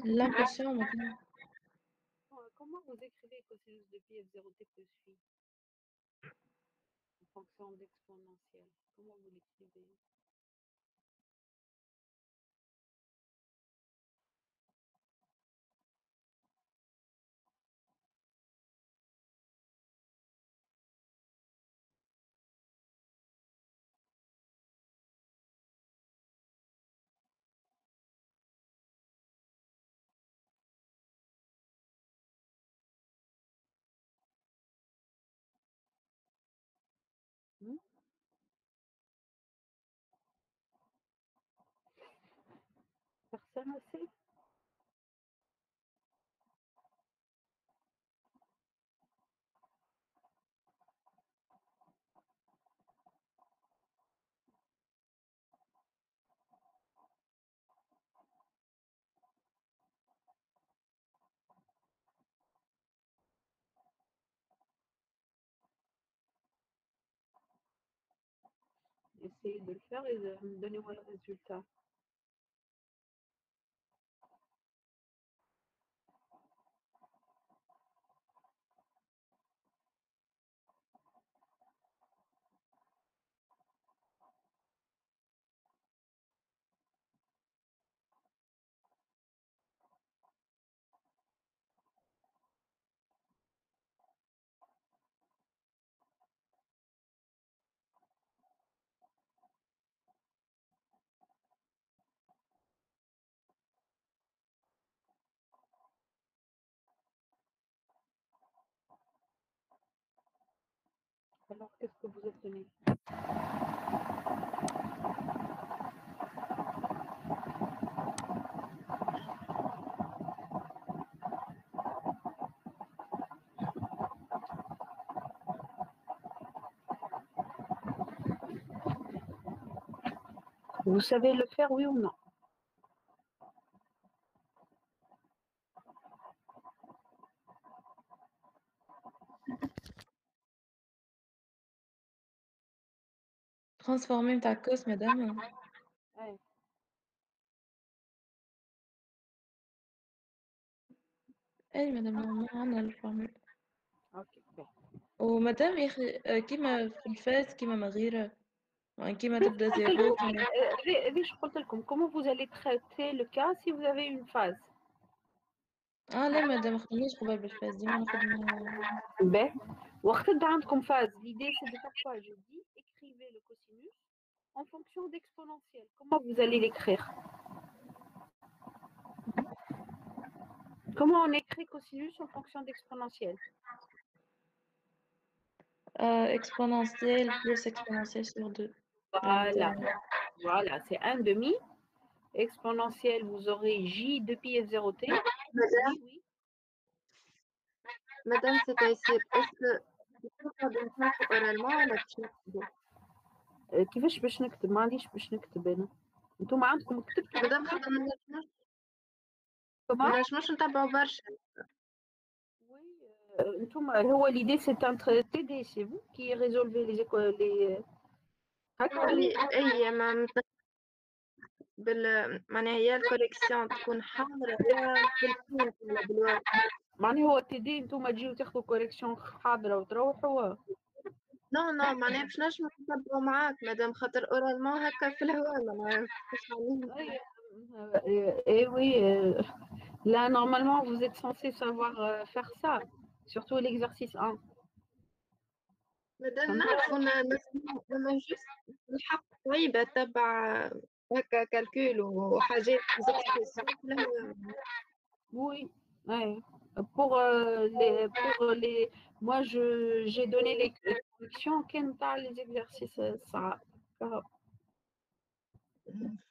L'impression, madame. Comment vous écrivez cosinus de pi f0 t plus phi en fonction d'exponentielle? Comment vous l'écrivez? Hmm? Personne ne sait? Essayez de le faire et donnez-moi le résultat. Alors, qu'est-ce que vous obtenez? Vous savez le faire, oui ou non? Transformer ta cause, madame. Ouais. اي مدام ما عندنا الفورمول. Ok. Ben. ومدام يا اخي كيما في الفاس كيما ما غيره يعني كيما تبدا زيرو كيما Je قلت لكم comment vous allez traiter le cas si vous avez une phase. لا مدام ما خدمناش قبل بالفاس ديما نخدمو. Ben. وقت تبدا عندكم phase, l'idée c'est de faire quoi? Je dis écrivez le cosinus en fonction d'exponentielle. Comment vous allez l'écrire? Comment on écrit cosinus en fonction d'exponentielle? Exponentielle plus exponentielle sur 2. Voilà. Voilà, c'est 1 demi. Exponentielle, vous aurez j de pi f0 t. Madame, Oui, oui. Madame c'est Taïsir, est-ce que تقدر نشوفوا oralement ولا باش نكتبوا؟ كيفاش باش نكتب؟ ما عنديش باش نكتب انا. انتم عندكم كتبتوا؟ مادام خاطر ما نجموش نتبعوا برشا. Oui, هو l'idée c'est un TD, c'est vous qui résolvez les اي ما معناها هي الكوليكسيون تكون حاضرة يا بالبرينت ولا بالورق. معناها هو TD انتم تجيو تاخذوا كوريكسيون حاضرة وتروحوا. نو معناها باش نجمو نتبعوا معاك مادام خاطر اورالمون هكا في الهواء ما نعرفش عليه. Et oui, là normalement vous êtes censé savoir faire ça, surtout l'exercice 1. مادام نعرفوا لما جوست الحق صعيبة تبع هكا كالكول وحاجات Oui, ouais. Pour les, moi j'ai donné les corrections, كان تاع les exercices صعب.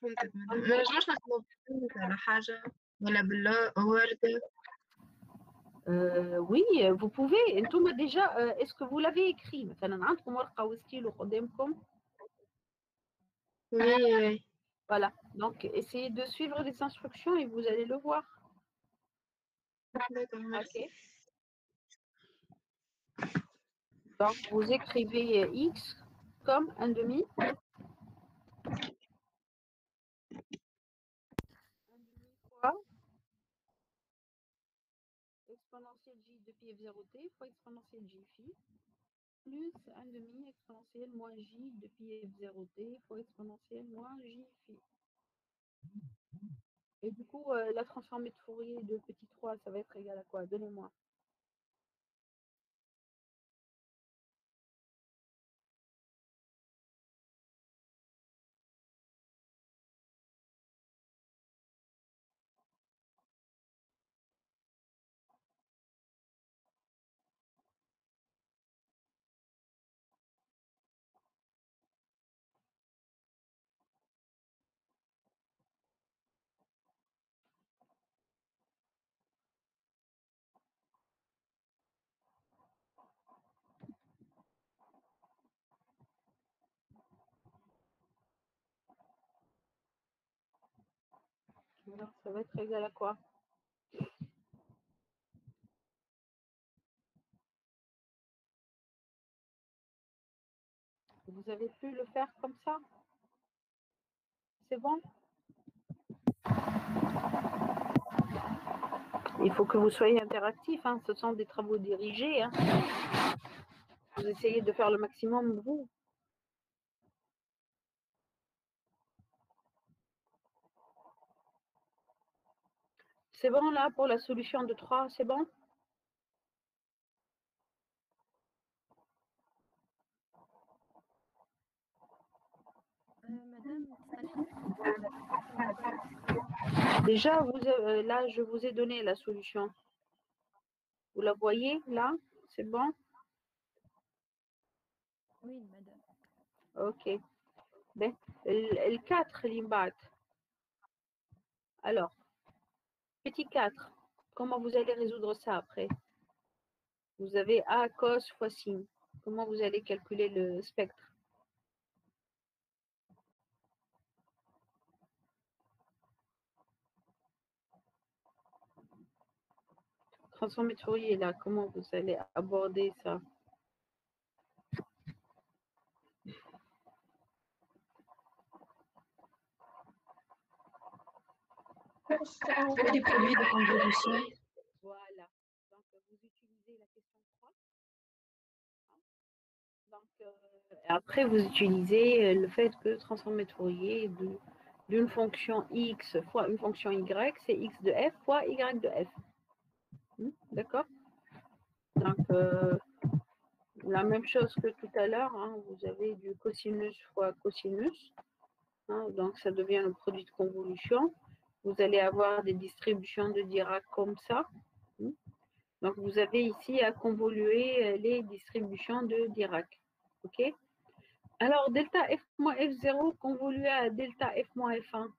فهمتك مادام ما نجموش نخدمو بالبرينت ولا حاجة ولا بالورد. Oui, vous pouvez. انتم déjà, est-ce que vous l'avez écrit? مثلا عندكم ورقة وستيلو قدامكم؟ Oui. Voilà. Donc essayez de suivre les instructions et vous allez le voir. D'accord, merci. Ok. Donc vous écrivez x comme 1 demi. 1 demi fois exponentielle j de pi f0t fois exponentielle j phi plus 1 demi exponentielle moins j de pi f0t fois exponentielle moins j phi. Et du coup, la transformée de Fourier de petit 3, ça va être égal à quoi? Donnez-moi. Alors, ça va être égal à quoi? Vous avez pu le faire comme ça? C'est bon? Il faut que vous soyez interactif, hein. Ce sont des travaux dirigés. Hein. Vous essayez de faire le maximum, vous. C'est bon là pour la solution de 3, c'est bon? Madame, Déjà, là, je vous ai donné la solution. Vous la voyez là? C'est bon? oui, madame. Ok. Ben, le 4, l'imbat. Alors, petit 4, comment vous allez résoudre ça après? Vous avez A cos fois sin. Comment vous allez calculer le spectre? Transformé de Fourier, là, comment vous allez aborder ça? Que des produits de convolution. Voilà. Donc, vous utilisez la question 3. Hein. Donc, après, vous utilisez le fait que transformé de Fourier d'une fonction x fois une fonction y, c'est x de f fois y de f. D'accord? Donc, la même chose que tout à l'heure, hein, vous avez du cosinus fois cosinus. Hein, donc, ça devient le produit de convolution. Vous allez avoir des distributions de Dirac comme ça. Donc, vous avez ici à convoluer les distributions de Dirac. OK? Alors, delta f moins f0 convolué à delta f moins f1.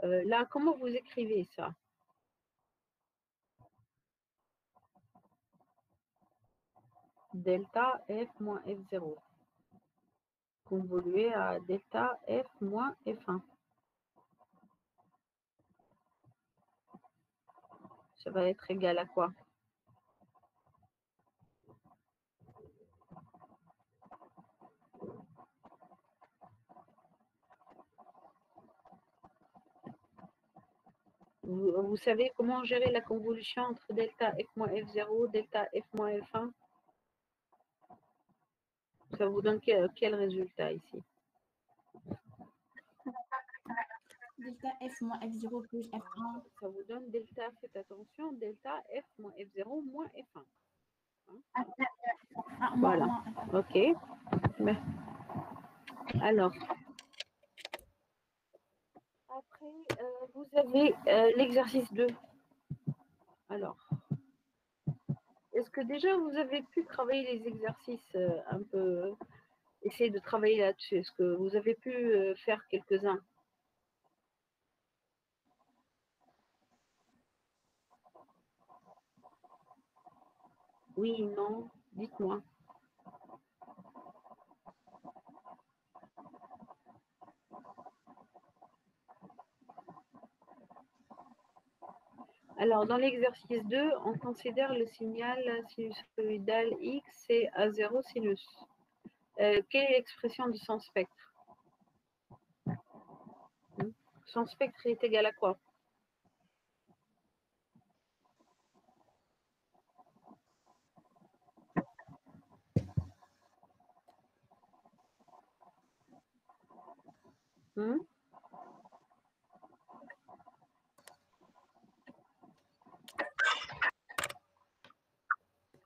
Là, comment vous écrivez ça? Delta f moins f0 convolué à delta f moins f1. Ça va être égal à quoi? Vous savez comment gérer la convolution entre delta f moins f0, delta f moins f1? Ça vous donne quel résultat ici? Delta F moins F0 plus F1. Ça vous donne delta, faites attention, delta f moins f0 moins f1. Hein? Voilà. OK. Alors, après, vous avez l'exercice 2. Alors, est-ce que déjà vous avez pu travailler les exercices un peu, essayer de travailler là-dessus? Est-ce que vous avez pu faire quelques-uns? Oui, non, dites-moi. Alors, dans l'exercice 2, on considère le signal sinusoïdal X, c'est à 0 sinus. Quelle est l'expression de son spectre? Son spectre est égal à quoi? Hmm?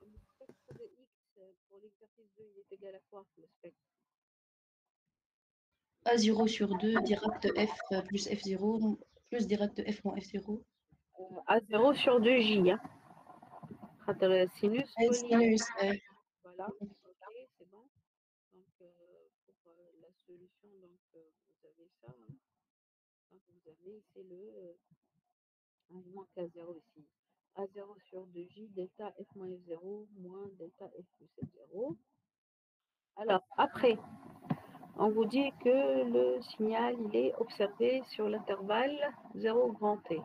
Le spectre de X pour l'exercice 2, il est égal à quoi, le spectre? A0 sur 2, direct de F plus F0, plus direct de F moins F0. A0 sur 2J. Hein. Sinus Sinus, voilà, ok, c'est bon. Donc, pour la solution, donc, vous avez ça. Hein. Donc, vous avez ici le. Il manque A0 ici. A0 sur 2J, delta F moins F0, moins delta F plus F0. Alors, après, on vous dit que le signal, il est observé sur l'intervalle 0 grand T.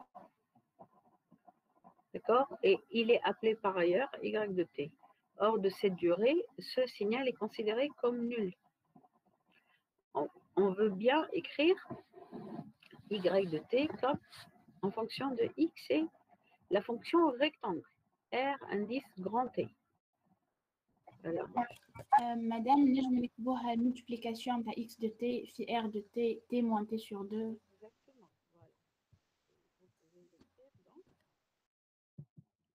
D'accord? Et il est appelé par ailleurs Y de T. Hors de cette durée, ce signal est considéré comme nul. On veut bien écrire Y de T comme en fonction de X et la fonction rectangle. R indice grand T. Alors, Madame, نجم نكتبوها multiplication تاع x de t في r de t, t moins t sur 2. exactement. Voilà. Vous pouvez l'écrire donc.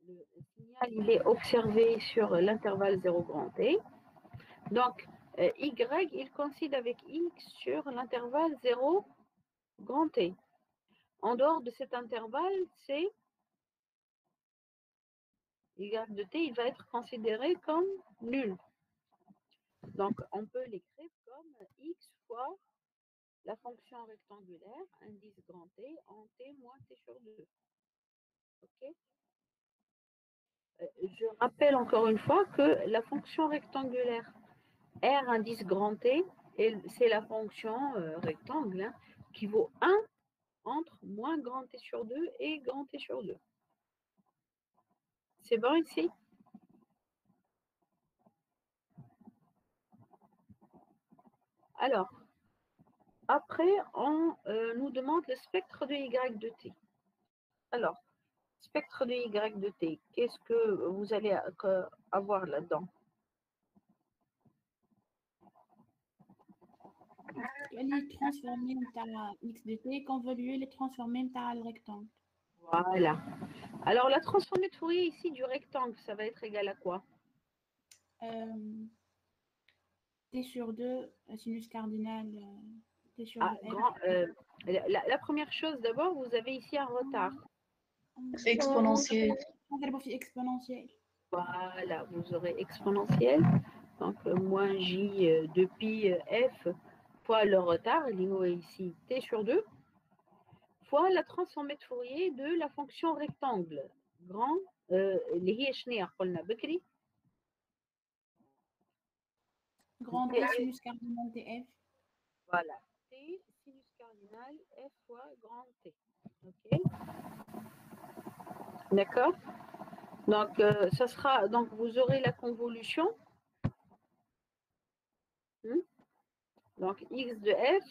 Le signal il est observé sur l'intervalle 0 grand T. Donc, Y, il coïncide avec X sur l'intervalle 0 grand T. En dehors de cet intervalle, c'est Y de T, il va être considéré comme nul. Donc, on peut l'écrire comme X fois la fonction rectangulaire, indice grand T, en T moins T sur 2. OK? Je rappelle encore une fois que la fonction rectangulaire R indice grand T, c'est la fonction rectangle hein, qui vaut 1 entre moins grand T sur 2 et grand T sur 2. C'est bon ici? Alors, après, on nous demande le spectre de Y de T. Alors, spectre de Y de T, qu'est-ce que vous allez avoir là-dedans? Les transformer تاع x de t, convoluer les transformer تاع le rectangle. Voilà. Alors, la transformée de Fourier ici du rectangle, ça va être égal à quoi? T sur 2, sinus cardinal, t sur 2 grand, la première chose, d'abord, vous avez ici un retard. C'est exponentiel. نضربو في exponentiel. Voilà, vous aurez exponentiel. Donc, moins J de pi F fois le retard, il est ici T sur 2, fois la transformée de Fourier de la fonction rectangle. Grand, اللي هي شنو قلنا بكري؟ Grand T sinus cardinal df. Voilà, T sinus cardinal F fois grand T. OK? D'accord? Donc, ça sera, donc, vous aurez la convolution. Donc, x de f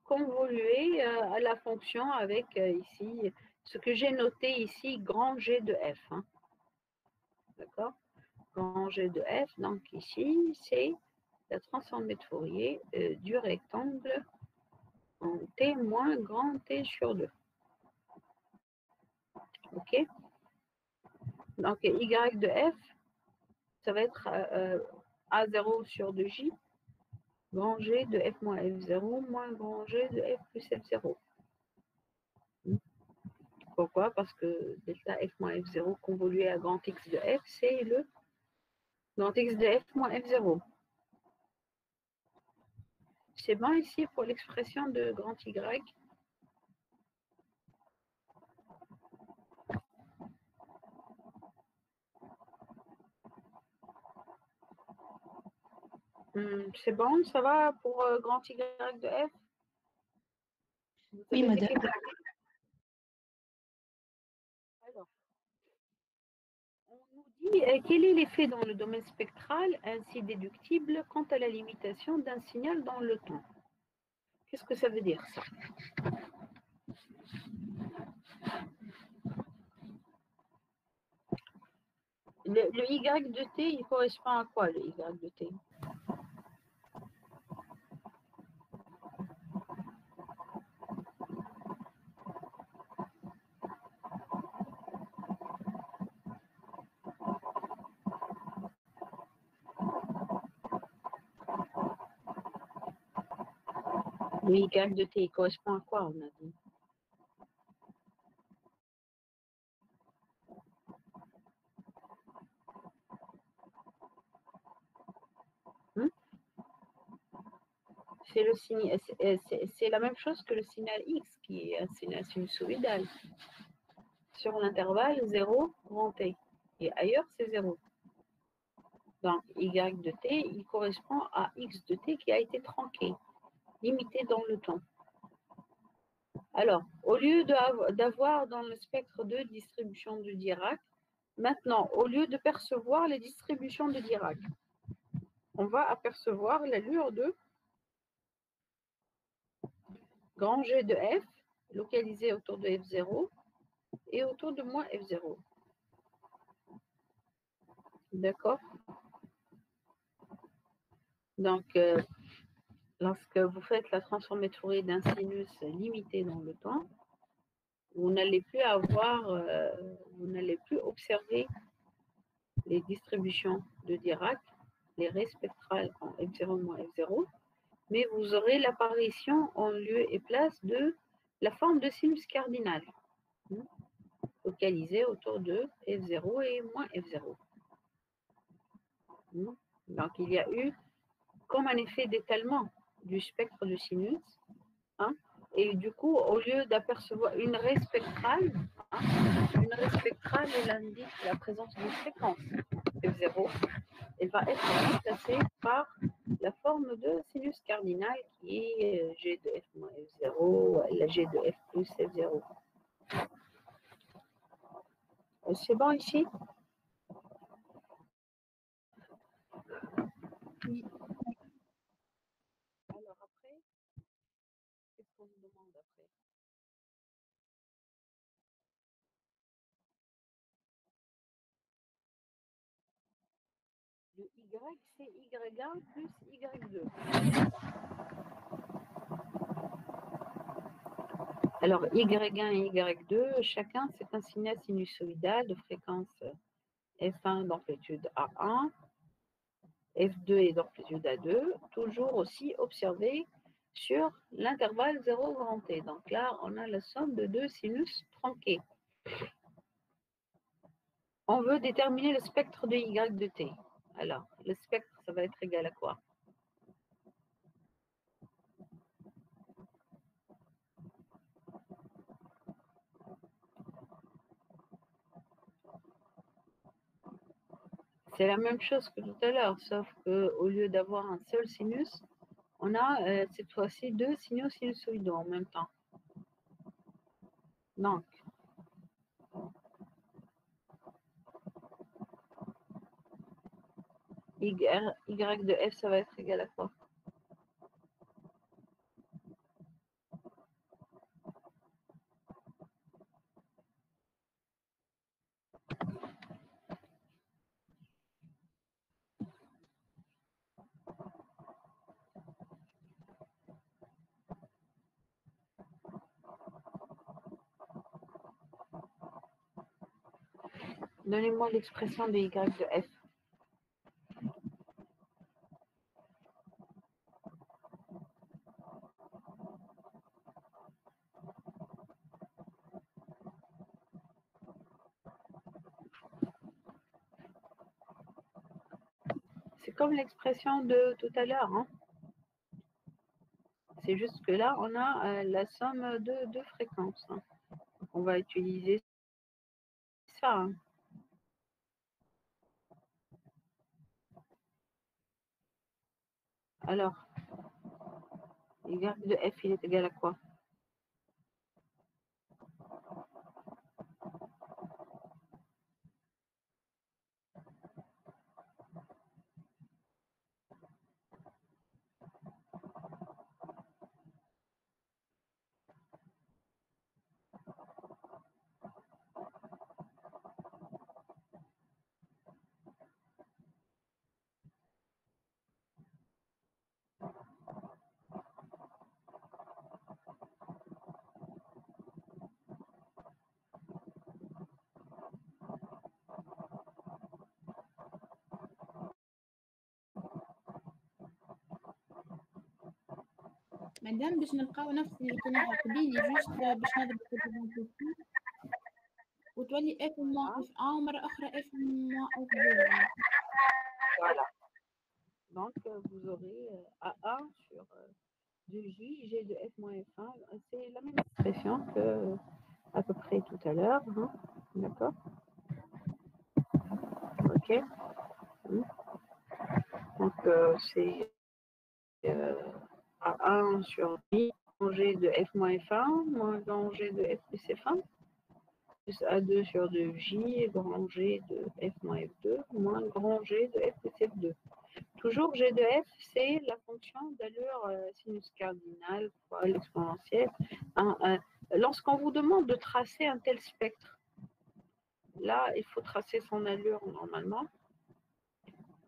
convolué à la fonction avec ici, ce que j'ai noté ici, grand G de f. Hein. D'accord? Grand G de f, donc ici, c'est la transformée de Fourier du rectangle en t moins grand t sur 2. OK? Donc, y de f, ça va être a0 sur 2j, grand G de f moins f0 moins grand G de f plus f0. Pourquoi? Parce que delta f moins f0 convolué à grand x de f, c'est le grand x de f moins f0. C'est bon ici pour l'expression de grand y. C'est bon, ça va pour grand y de f? Oui, madame. Alors, on nous dit quel est l'effet dans le domaine spectral ainsi déductible quant à la limitation d'un signal dans le temps. Qu'est-ce que ça veut dire ça? Le y de t, il correspond à quoi le y de t? Le Y de t correspond à quoi, on a dit? C'est le signe, c'est la même chose que le signal X, qui est un signal sinusoïdal. Sur l'intervalle 0, grand T. Et ailleurs, c'est 0. Donc, Y de T, il correspond à X de T qui a été tronqué, limité dans le temps. Alors, au lieu d'avoir dans le spectre de distribution de Dirac, maintenant, au lieu de percevoir les distributions de Dirac, on va apercevoir l'allure de grand G de F, localisé autour de F0 et autour de moins F0. D'accord? Donc, lorsque vous faites la transformée Fourier d'un sinus limité dans le temps, vous n'allez plus vous n'allez plus observer les distributions de Dirac, les raies spectrales en F0 moins F0, mais vous aurez l'apparition en lieu et place de la forme de sinus cardinal, localisée autour de F0 et moins F0. Donc, il y a eu comme un effet d'étalement du spectre de sinus, et du coup, au lieu d'apercevoir une raie spectrale, elle indique la présence d'une fréquence F0, elle va être remplacée par la forme de sinus cardinal qui est G de F moins F0, la G de F plus F0. C'est bon ici? Oui. Alors après, qu'est-ce qu'on nous demande après? Le Y, c'est Y1 plus Y2. Alors, Y1 et Y2, chacun, c'est un signal sinusoïdal de fréquence F1 d'amplitude A1, F2 et d'amplitude A2, toujours aussi observé sur l'intervalle 0 grand T. Donc là, on a la somme de deux sinus tronqués. On veut déterminer le spectre de Y de T. Alors, le spectre, ça va être égal à quoi? C'est la même chose que tout à l'heure, sauf qu'au lieu d'avoir un seul sinus, on a cette fois-ci deux signaux sinusoïdaux en même temps. Donc, Y de F, ça va être égal à quoi? Donnez-moi l'expression de Y de F. C'est comme l'expression de tout à l'heure. C'est juste que là, on a la somme de deux fréquences. On va utiliser ça. Alors, Y de F, il est égal à quoi? مادام باش نلقاو نفس اللي كنا قبيلي جوست باش نضربوا في البنطلون وتولي اف moins اف 1 ومرة أخرى اف moins اف 2. Voilà. Donc, vous aurez A1 sur 2J, G de F moins F1. C'est la même expression que à peu près tout à l'heure. Hein. D'accord. OK. Donc, c'est A1 sur J, grand G de F moins F1, moins grand G de F plus F1, plus A2 sur 2J, grand G de F moins F2, moins grand G de F plus F2. Toujours G de F, c'est la fonction d'allure sinus cardinale fois l'exponentielle. Lorsqu'on vous demande de tracer un tel spectre, là, il faut tracer son allure normalement.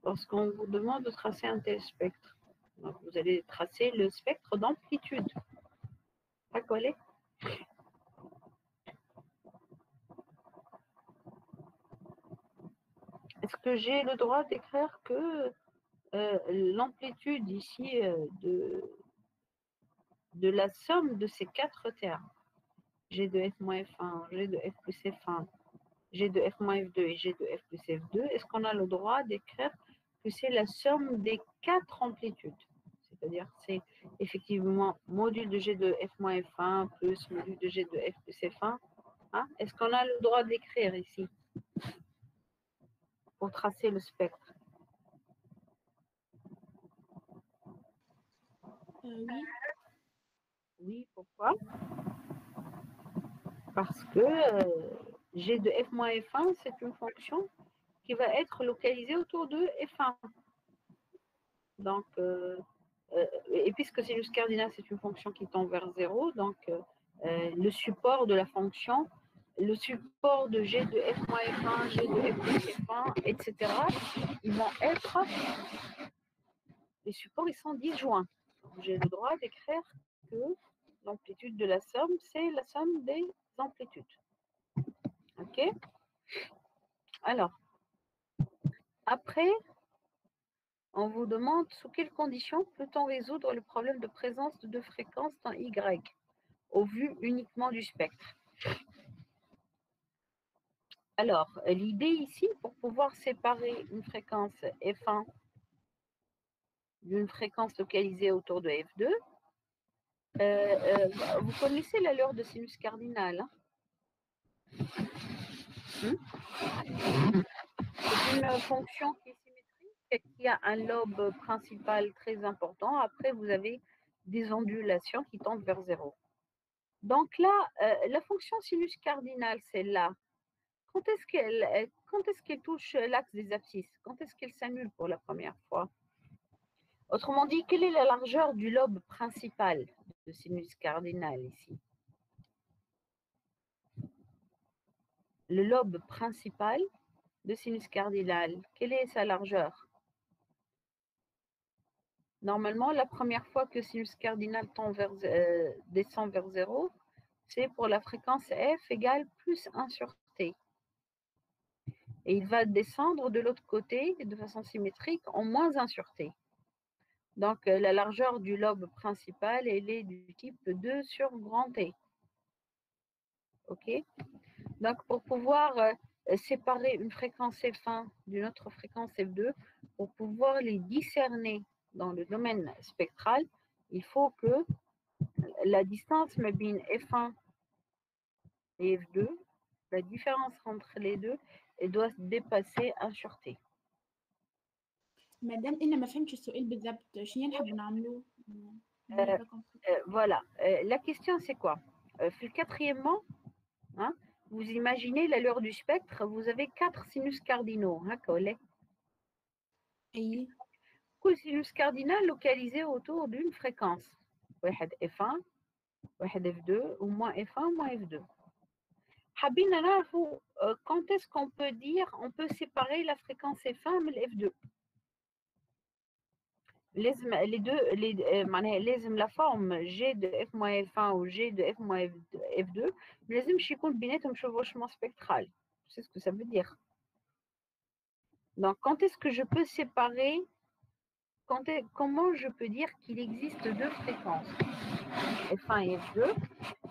Lorsqu'on vous demande de tracer un tel spectre, donc vous allez tracer le spectre d'amplitude. D'accord. Est-ce que j'ai le droit d'écrire que l'amplitude ici de la somme de ces quatre termes, G de F moins F1, G de F plus F1, G de F moins F2 et G de F plus F2, est-ce qu'on a le droit d'écrire que c'est la somme des quatre amplitudes? C'est-à-dire c'est effectivement module de G de F moins F1 plus module de G de F plus F1. Hein? Est-ce qu'on a le droit d'écrire ici pour tracer le spectre? Oui. Oui, pourquoi? Parce que G de F moins F1, c'est une fonction qui va être localisée autour de F1. Donc, et puisque sinus cardinal, c'est une fonction qui tend vers 0, donc le support de la fonction, le support de G de F moins F1, G de F plus F1, etc., ils vont être, les supports, ils sont disjoints. J'ai le droit d'écrire que l'amplitude de la somme, c'est la somme des amplitudes. OK? Alors, après, on vous demande sous quelles conditions peut-on résoudre le problème de présence de deux fréquences dans Y au vu uniquement du spectre. Alors, l'idée ici, pour pouvoir séparer une fréquence F1 d'une fréquence localisée autour de F2, vous connaissez l'allure de sinus cardinal. Hein? C'est une fonction qui est symétrique et qui a un lobe principal très important. Après, vous avez des ondulations qui tendent vers 0. Donc là, la fonction sinus cardinal, celle-là, quand est-ce qu'elle touche l'axe des abscisses? Quand est-ce qu'elle s'annule pour la première fois? Autrement dit, quelle est la largeur du lobe principal de sinus cardinal ici? Le lobe principal de sinus cardinal, quelle est sa largeur? Normalement, la première fois que sinus cardinal descend vers 0, c'est pour la fréquence f égale plus 1 sur t. Et il va descendre de l'autre côté de façon symétrique en moins 1 sur t. Donc, la largeur du lobe principal, elle est du type 2 sur grand T. OK? Donc, pour pouvoir séparer une fréquence F1 d'une autre fréquence F2, pour pouvoir les discerner dans le domaine spectral, il faut que la distance mabine F1 et F2, la différence entre les deux, elle doit dépasser 1 sur T. مادام انا ما فهمتش السؤال بالضبط شنو نحب نعملو؟ Voilà. La question c'est quoi? Quatrièmement, hein, vous imaginez l'allure du spectre, vous avez 4 sinus cardinaux. Hein, اي كل sinus cardinal localisé autour d'une fréquence. واحد F1, واحد F2, ou moins F1, moins F2. حابين نعرفوا quand est-ce qu'on peut dire, on peut séparer la fréquence F1 من F2. Les deux, لازم la forme G de F moins F1 ou G de F moins F2, لازم يكون بيناتهم chevauchement spectral. C'est ce que ça veut dire. Donc, quand est-ce que je peux séparer comment je peux dire qu'il existe deux fréquences F1 et F2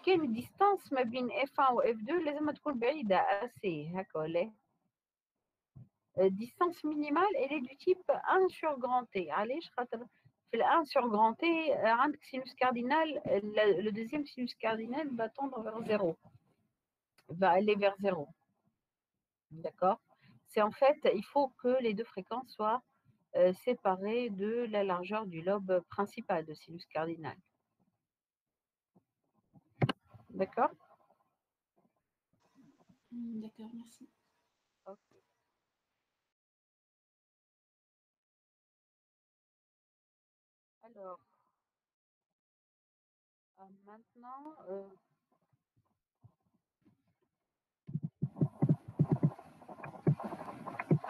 quelle distance ما بين F1 و F2 لازم تكون بعيدة assez هكا ولا distance minimale elle est du type 1 sur grand T علاش خاطر في ال 1 sur grand T عندك sinus cardinal le deuxième sinus cardinal va tendre vers 0 va aller vers 0 d'accord c'est en fait il faut que les deux fréquences soient séparées de la largeur du lobe principal de sinus cardinal d'accord D'accord, merci. Ok. Alors, maintenant,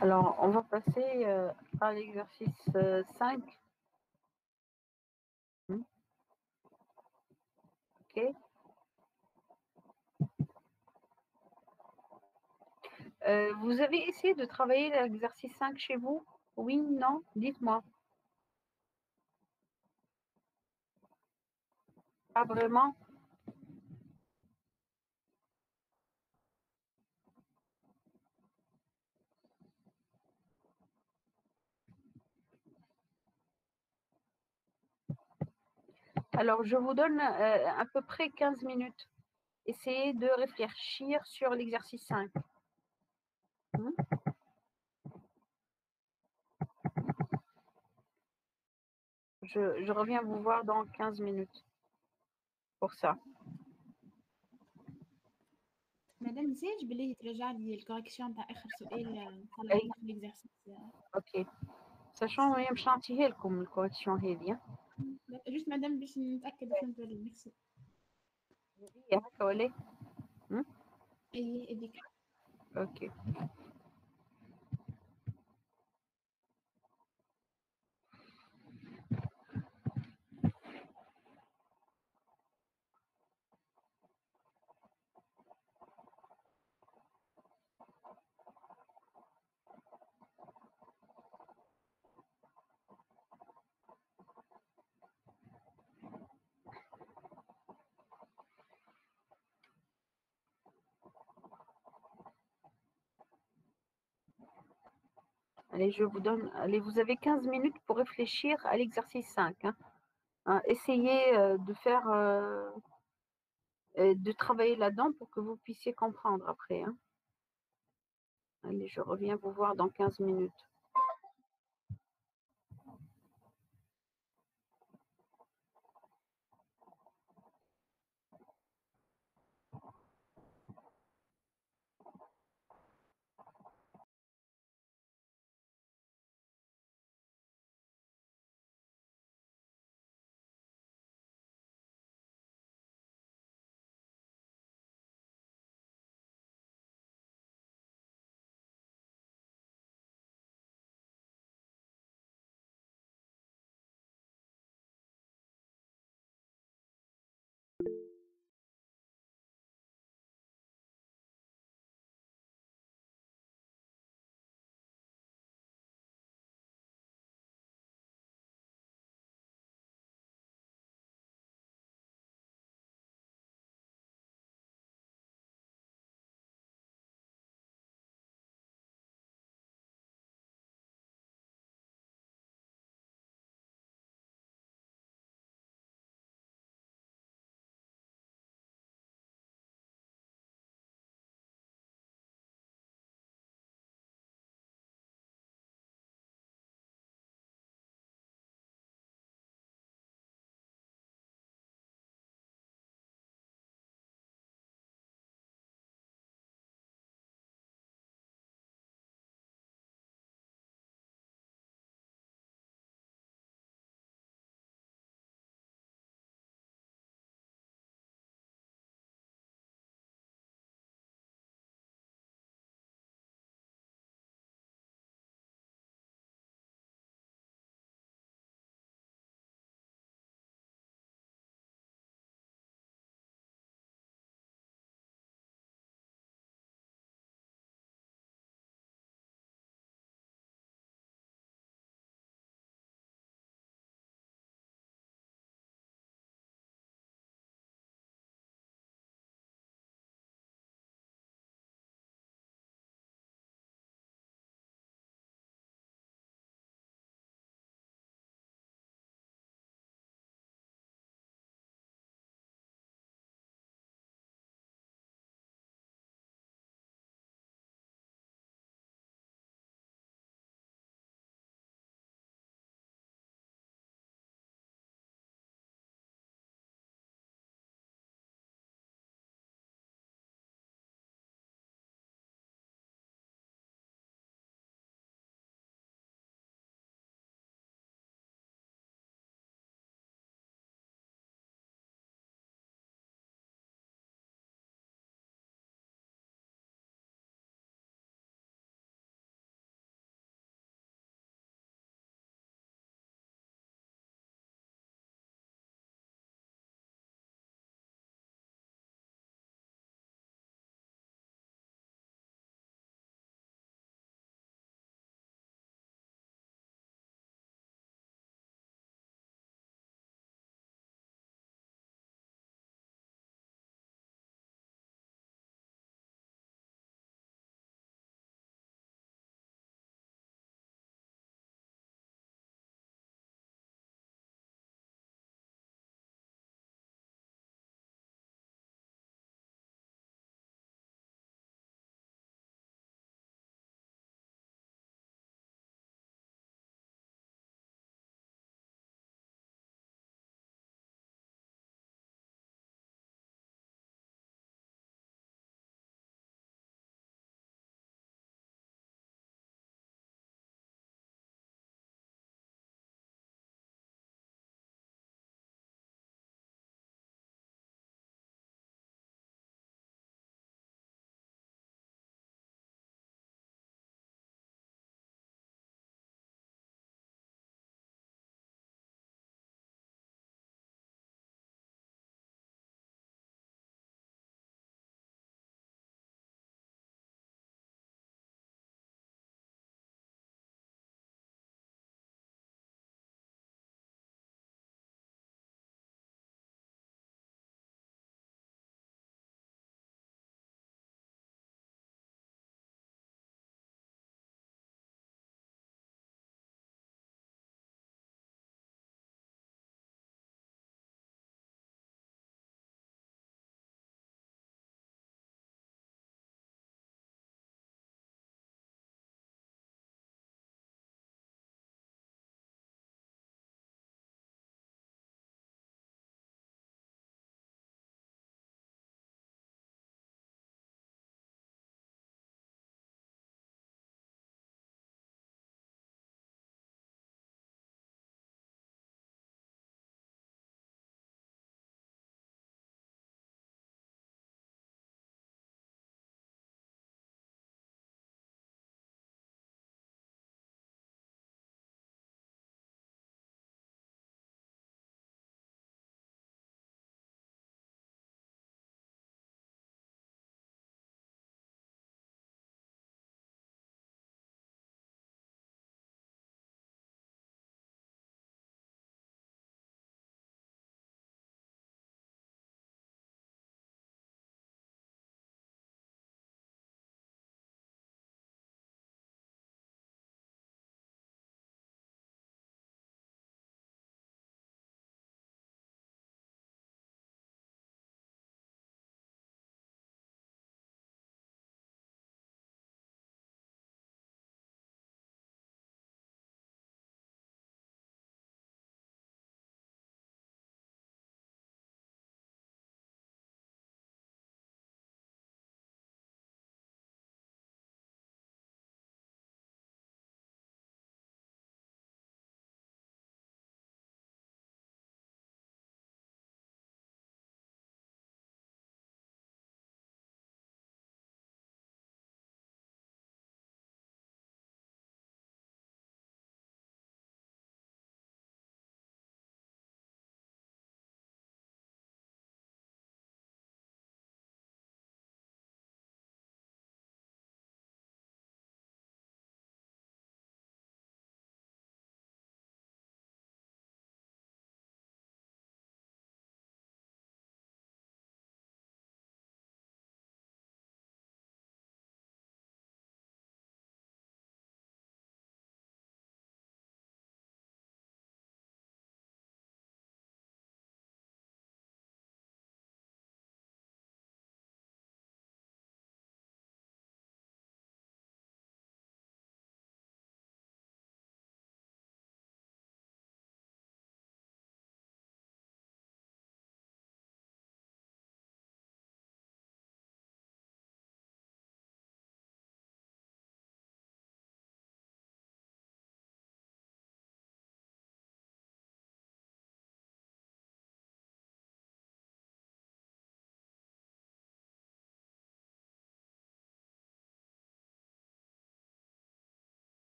alors on va passer à l'exercice 5. Ok. Vous avez essayé de travailler l'exercice 5 chez vous? Oui, non? Dites-moi. Pas vraiment? Alors, je vous donne à peu près 15 minutes. Essayez de réfléchir sur l'exercice 5. Je reviens vous voir dans 15 minutes pour ça. مادام زيج بالله ترجع لي الكوريكسيون تاع اخر سؤال أي. صلحنا في الاكزرسيس Ok. Sachant que مش هنعطيها لكم الكوريكسيون هذه. جوست مادام باش نتاكد شنو نقول ميرسي هي هكا ولا؟ اي هذيك Ok. Allez, je vous donne. Allez, vous avez 15 minutes pour réfléchir à l'exercice 5. Essayez de faire, de travailler là-dedans pour que vous puissiez comprendre après. Allez, je reviens vous voir dans 15 minutes.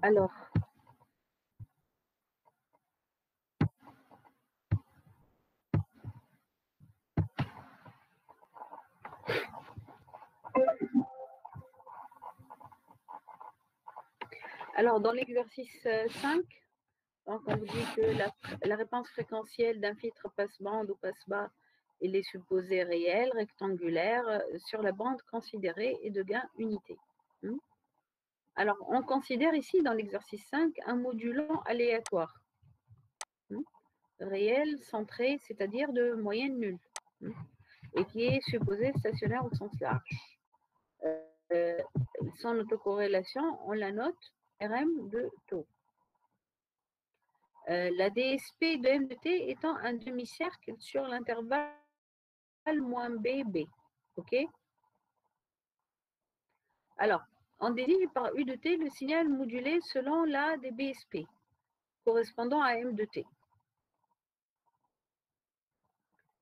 Alors, dans l'exercice 5, donc on vous dit que la réponse fréquentielle d'un filtre passe-bande ou passe-bas, il est supposé réel, rectangulaire, sur la bande considérée et de gain unité. Alors, on considère ici, dans l'exercice 5, un modulant aléatoire. Réel, centré, c'est-à-dire de moyenne nulle. Et qui est supposé stationnaire au sens large. Son autocorrélation, on la note Rm de taux. La DSP de M de T étant un demi-cercle sur l'intervalle moins BB. OK? Alors, on désigne par U de T le signal modulé selon la des BSP, correspondant à M de T.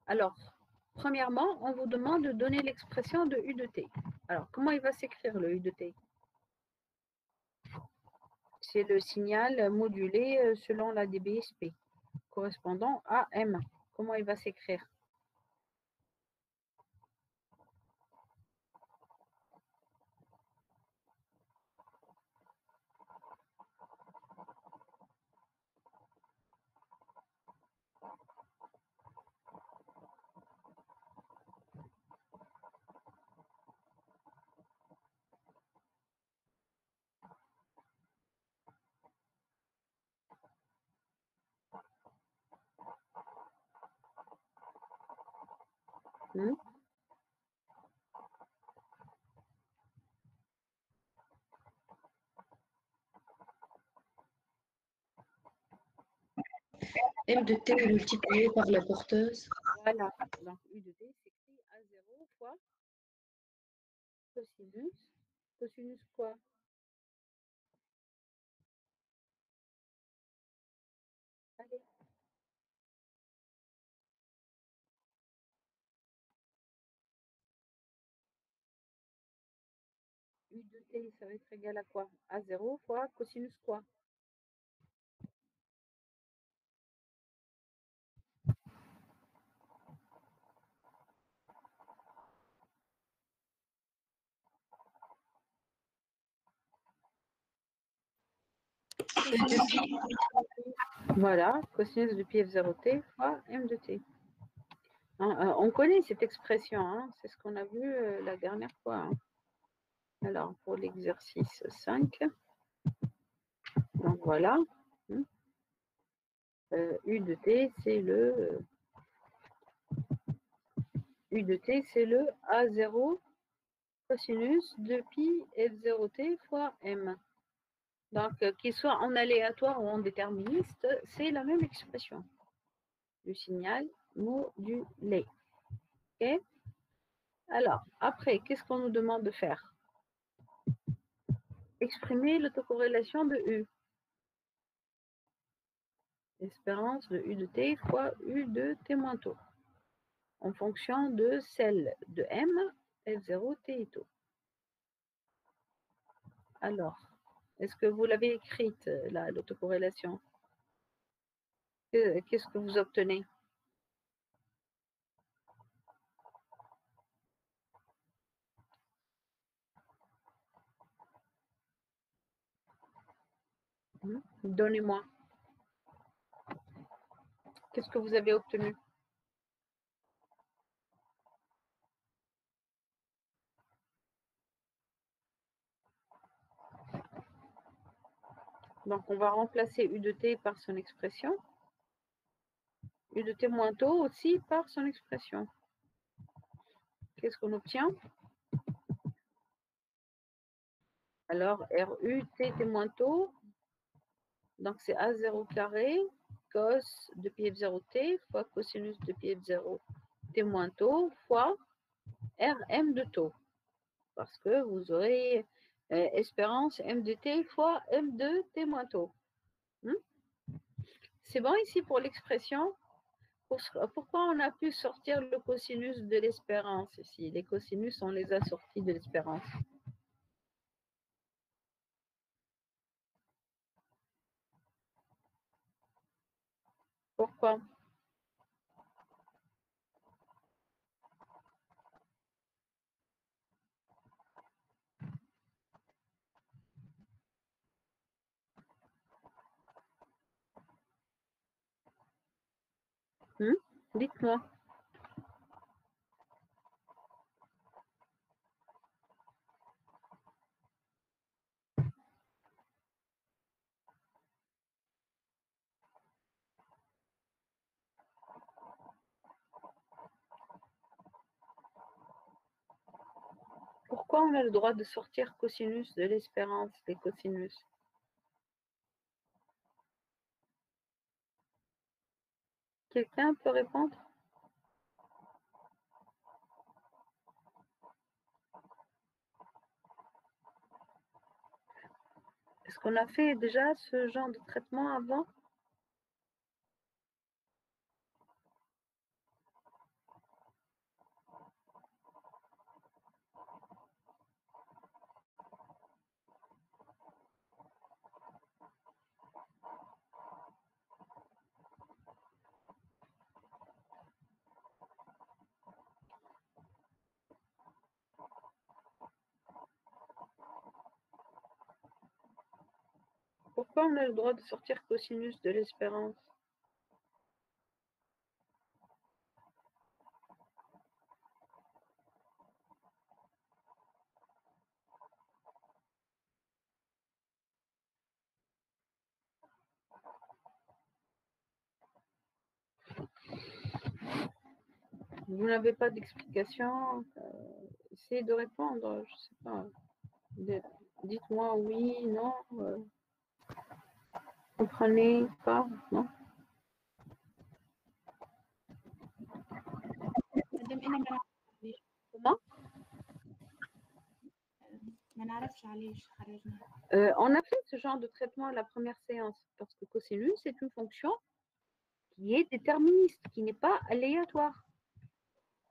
Alors, premièrement, on vous demande de donner l'expression de U de T. Alors, comment il va s'écrire le U de T? C'est le signal modulé selon la DBSP, correspondant à M. Comment il va s'écrire? M de T multiplié par la porteuse. Voilà, donc U de T s'écrit A0 fois cosinus. Cosinus quoi? Allez. U de T, ça va être égal à quoi? A0 fois cosinus quoi? Voilà, cosinus de pi F0T fois M de T. On connaît cette expression, hein, c'est ce qu'on a vu la dernière fois. Hein. Alors, pour l'exercice 5, donc voilà, U de T, c'est le U de T, c'est le A0 cosinus de pi F0T fois M. Donc, qu'il soit en aléatoire ou en déterministe, c'est la même expression du signal modulé. OK? Alors, après, qu'est-ce qu'on nous demande de faire? Exprimer l'autocorrélation de U. L'espérance de U de T fois U de T moins taux. En fonction de celle de M, F0, T et taux. Alors, est-ce que vous l'avez écrite, l'autocorrélation? Qu'est-ce que vous obtenez? Donnez-moi. Qu'est-ce que vous avez obtenu? Donc, on va remplacer U de T par son expression. U de T moins taux aussi par son expression. Qu'est-ce qu'on obtient? Alors, RU, T, T moins taux. Donc, c'est A0 carré cos de pi F0 T fois cosinus de pi F0 T moins taux fois Rm de taux. Parce que vous aurez espérance M de T fois M de T moins taux. C'est bon ici pour l'expression? Pourquoi on a pu sortir le cosinus de l'espérance ici? Les cosinus, on les a sortis de l'espérance. Pourquoi? Dites-moi. Pourquoi on a le droit de sortir cosinus de l'espérance, les cosinus? Quelqu'un peut répondre? Est-ce qu'on a fait déjà ce genre de traitement avant? Pourquoi on a le droit de sortir cosinus de l'espérance? Vous n'avez pas d'explication? Essayez de répondre, je ne sais pas. Dites-moi oui, non. Comprenez pas, non? مادام أنا ما نعرفش علاش Comment? ما نعرفش علاش خرجنا. On a fait ce genre de traitement à la première séance parce que cosinus c'est une fonction qui est déterministe, qui n'est pas aléatoire.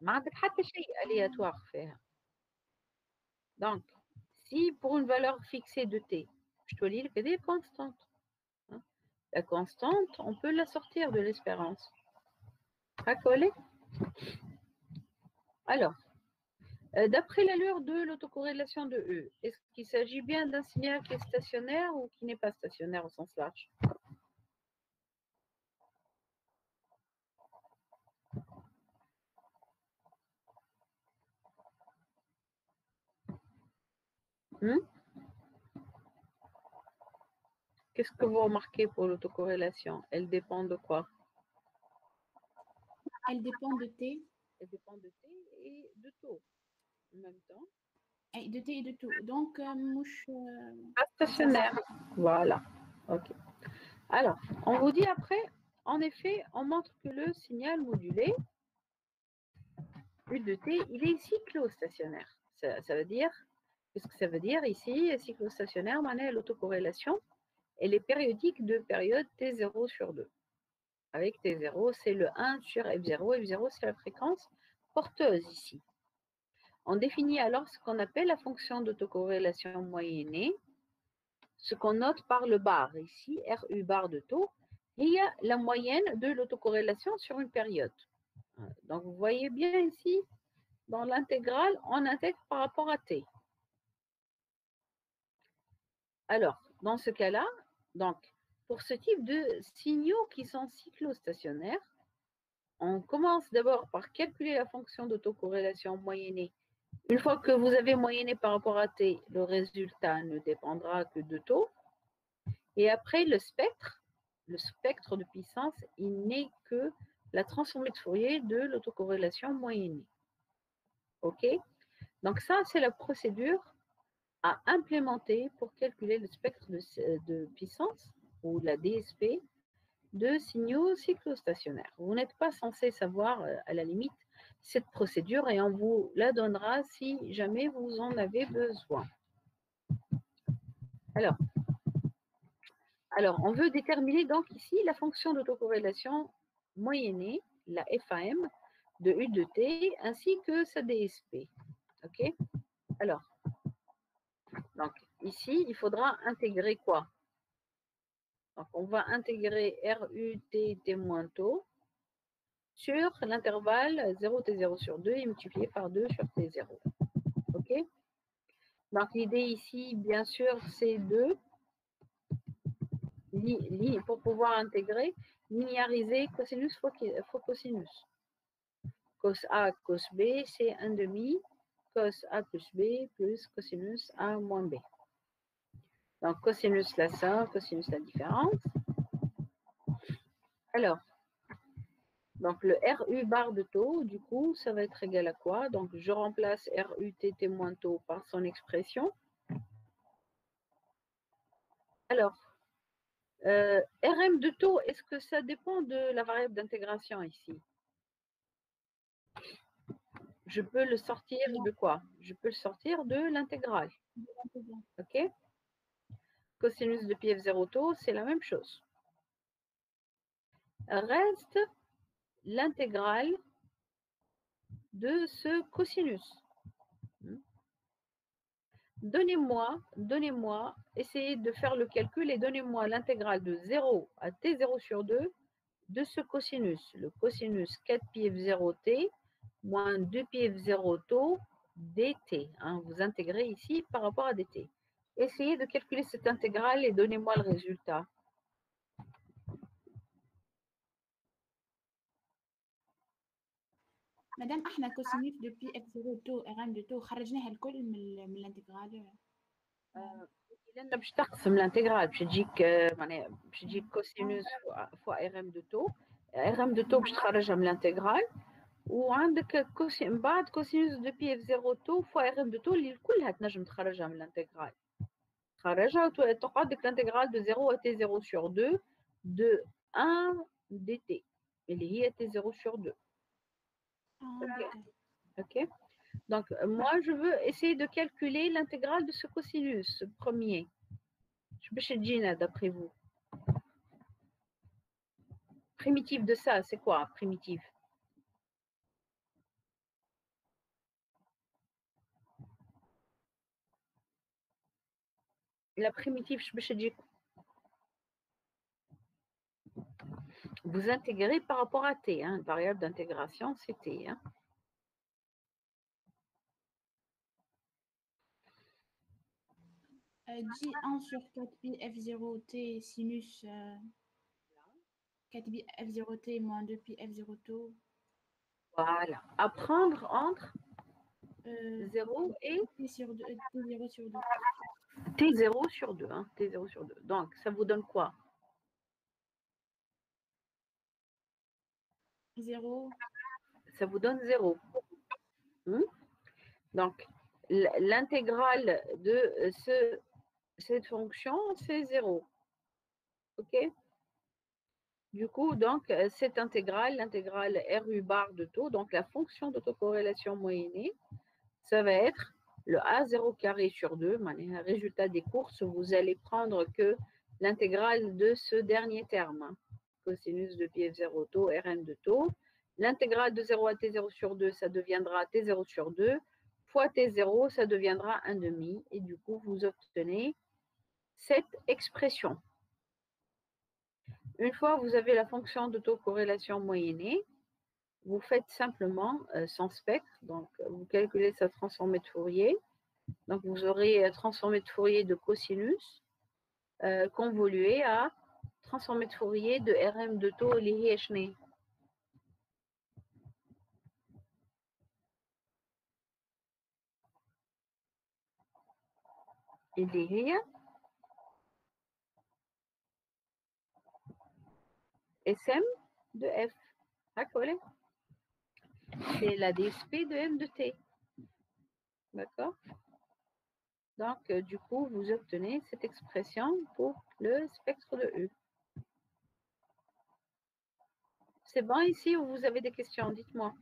ما عندك حتى شيء aléatoire faire. Donc, si pour une valeur fixée de t, je te lis que des constantes. Hein? La constante, on peut la sortir de l'espérance. Accolé? Alors, d'après l'allure de l'autocorrélation de E, est-ce qu'il s'agit bien d'un signal qui est stationnaire ou qui n'est pas stationnaire au sens large? Qu'est-ce que vous remarquez pour l'autocorrélation? Elle dépend de quoi? Elle dépend de T. Elle dépend de T et de taux en même temps. Et de T et de tout. Donc, mouche. Pas stationnaire. Voilà. OK. Alors, on vous dit après, en effet, on montre que le signal modulé, U de T, il est cyclostationnaire. Ça veut dire, qu'est-ce que ça veut dire ici? Cyclostationnaire, l'autocorrélation, elle est périodique de période T0 sur 2. Avec T0, c'est le 1 sur F0. F0, c'est la fréquence porteuse ici. On définit alors ce qu'on appelle la fonction d'autocorrélation moyennée, ce qu'on note par le bar ici, RU bar de taux, et il y a la moyenne de l'autocorrélation sur une période. Donc, vous voyez bien ici, dans l'intégrale, on intègre par rapport à T. Alors, dans ce cas-là, donc, pour ce type de signaux qui sont cyclostationnaires, on commence d'abord par calculer la fonction d'autocorrélation moyennée. Une fois que vous avez moyenné par rapport à T, le résultat ne dépendra que de taux. Et après, le spectre de puissance, il n'est que la transformée de Fourier de l'autocorrélation moyennée. OK? Donc ça, c'est la procédure à implémenter pour calculer le spectre de puissance ou la DSP de signaux cyclostationnaires. Vous n'êtes pas censé savoir, à la limite, cette procédure et on vous la donnera si jamais vous en avez besoin. Alors, on veut déterminer donc ici la fonction d'autocorrélation moyennée, la FAM, de U de T, ainsi que sa DSP. OK? Alors, donc ici, il faudra intégrer quoi? Donc, on va intégrer RUT moins taux sur l'intervalle 0T0 sur 2 et multiplié par 2 sur T0. OK? Donc, l'idée ici, bien sûr, c'est de, pour pouvoir intégrer, linéariser cosinus fois cosinus. Cos A, cos B, c'est 1 demi, cos A plus B plus cosinus A moins B. Donc, cosinus la somme, cosinus la différence. Alors, donc le RU bar de taux, du coup, ça va être égal à quoi? Donc, je remplace RUT moins taux par son expression. Alors, RM de taux, est-ce que ça dépend de la variable d'intégration ici? Je peux le sortir de quoi? Je peux le sortir de l'intégrale. OK? Cosinus de pi f0 taux, c'est la même chose. Reste l'intégrale de ce cosinus. Donnez-moi, essayez de faire le calcul et donnez-moi l'intégrale de 0 à t0 sur 2 de ce cosinus. Le cosinus 4pi f0t moins 2pi f0 taux dt. Hein, vous intégrez ici par rapport à dt. Essayez de calculer cette intégrale et donnez-moi le résultat. مادام احنا كوسينيف دو بي اف 0 تو ار ام دو تو خرجناها الكل من الانتجرال. لأن باش تقسم الانتجرال باش تجيك كوسينوس فوا ار ام دو تو. ار ام دو تو باش تخرجها من الانتجرال وعندك من بعد كوسينوس دو بي اف 0 تو فوا ار ام دو تو اللي كلها تنجم تخرجها من الانتجرال. تخرجها وتقعد لك الانتجرال دو 0 à t0 sur 2 de 1 dt اللي هي t0 sur 2. Ok. Donc, moi, je veux essayer de calculer l'intégrale de ce cosinus, ce premier. Je vais chez Gina, d'après vous. Primitif de ça, c'est quoi, primitif? La primitive, je vais chez Gina. Vous intégrez par rapport à t, hein, une variable d'intégration, c'est t. Hein. J 1 sur 4pi f0t sinus 4pi f0t moins 2pi f0 taux. Voilà. À prendre entre 0 et t sur 2, t0 sur 2. t0 sur 2. Hein, t0 sur 2. Donc, ça vous donne quoi? 0. Ça vous donne 0. Donc, l'intégrale de cette fonction, c'est 0. OK? Du coup, donc, cette intégrale, l'intégrale RU bar de taux, donc la fonction d'autocorrélation moyennée, ça va être le A0 carré sur 2, résultat des courses, vous allez prendre que l'intégrale de ce dernier terme, hein, cosinus de pi f0 taux, Rn de taux. L'intégrale de 0 à t0 sur 2, ça deviendra t0 sur 2, fois t0, ça deviendra 1 demi, et du coup, vous obtenez cette expression. Une fois que vous avez la fonction d'autocorrélation moyennée, vous faites simplement son spectre, donc vous calculez sa transformée de Fourier. Donc vous aurez transformée de Fourier de cosinus convolué à transformée de Fourier de Rm de taux اللي هي شنو؟ اللي هي Sm de F. D'accord? C'est la DSP de M de T. D'accord? Donc, du coup, vous obtenez cette expression pour le spectre de U. C'est bon ici ou vous avez des questions? Dites-moi.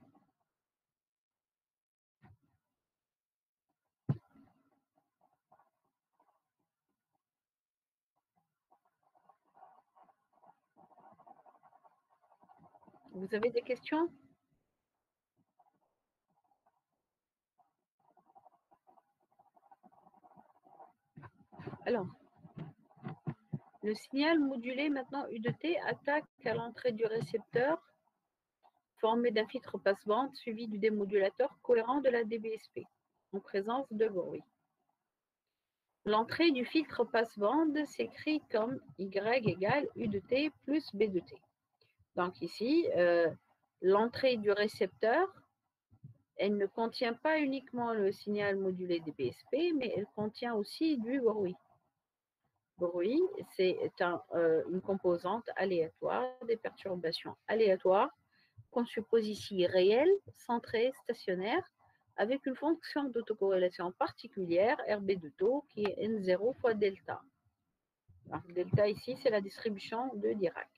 Vous avez des questions? Alors, Le signal modulé maintenant U de T attaque à l'entrée du récepteur formé d'un filtre passe-bande suivi du démodulateur cohérent de la DBSP en présence de bruit. L'entrée du filtre passe-bande s'écrit comme Y égale U de T plus B de T. Donc ici, l'entrée du récepteur, elle ne contient pas uniquement le signal modulé DBSP, mais elle contient aussi du bruit. Bruit, c'est une composante aléatoire, des perturbations aléatoires, qu'on suppose ici réelles, centrées, stationnaires, avec une fonction d'autocorrélation particulière, RB de taux, qui est N0 fois delta. Alors, delta ici, c'est la distribution de Dirac.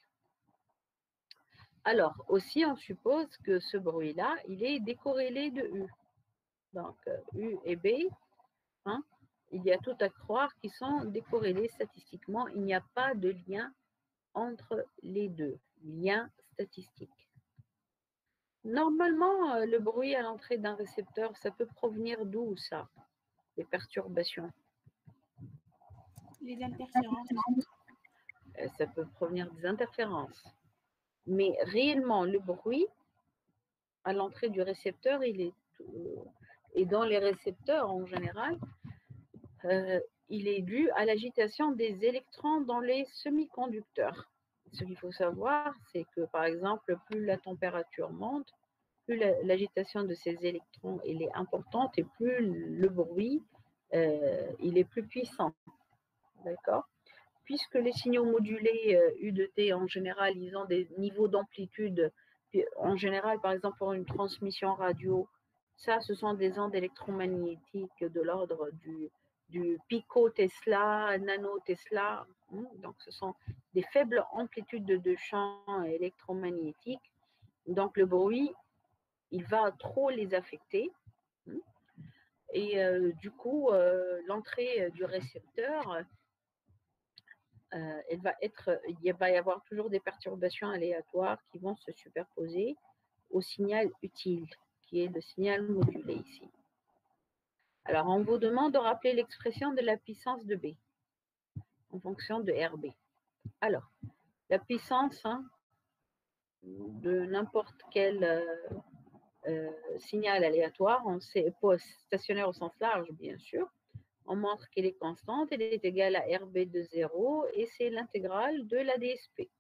Alors, aussi, on suppose que ce bruit-là, il est décorrélé de U. Donc, U et B, hein, il y a tout à croire qu'ils sont décorrélés statistiquement. Il n'y a pas de lien entre les deux, lien statistique. Normalement, le bruit à l'entrée d'un récepteur, ça peut provenir d'où ça? Les perturbations. Les interférences. Ça peut provenir des interférences. Mais réellement, le bruit à l'entrée du récepteur, et dans les récepteurs en général, il est dû à l'agitation des électrons dans les semi-conducteurs. Ce qu'il faut savoir, c'est que, par exemple, plus la température monte, plus l'agitation de ces électrons elle est importante et plus le bruit il est plus puissant. D'accord? Puisque les signaux modulés U de T, en général, ils ont des niveaux d'amplitude. En général, par exemple, pour une transmission radio, ça, ce sont des ondes électromagnétiques de l'ordre du pico-Tesla, nano-Tesla. Donc, ce sont des faibles amplitudes de champs électromagnétiques. Donc, le bruit, il va trop les affecter. Et du coup, l'entrée du récepteur, il va y avoir toujours des perturbations aléatoires qui vont se superposer au signal utile, qui est le signal modulé ici. Alors, on vous demande de rappeler l'expression de la puissance de B en fonction de RB. Alors, la puissance de n'importe quel signal aléatoire, on sait, stationnaire au sens large, bien sûr, on montre qu'elle est constante, elle est égale à RB de 0 et c'est l'intégrale de la DSP.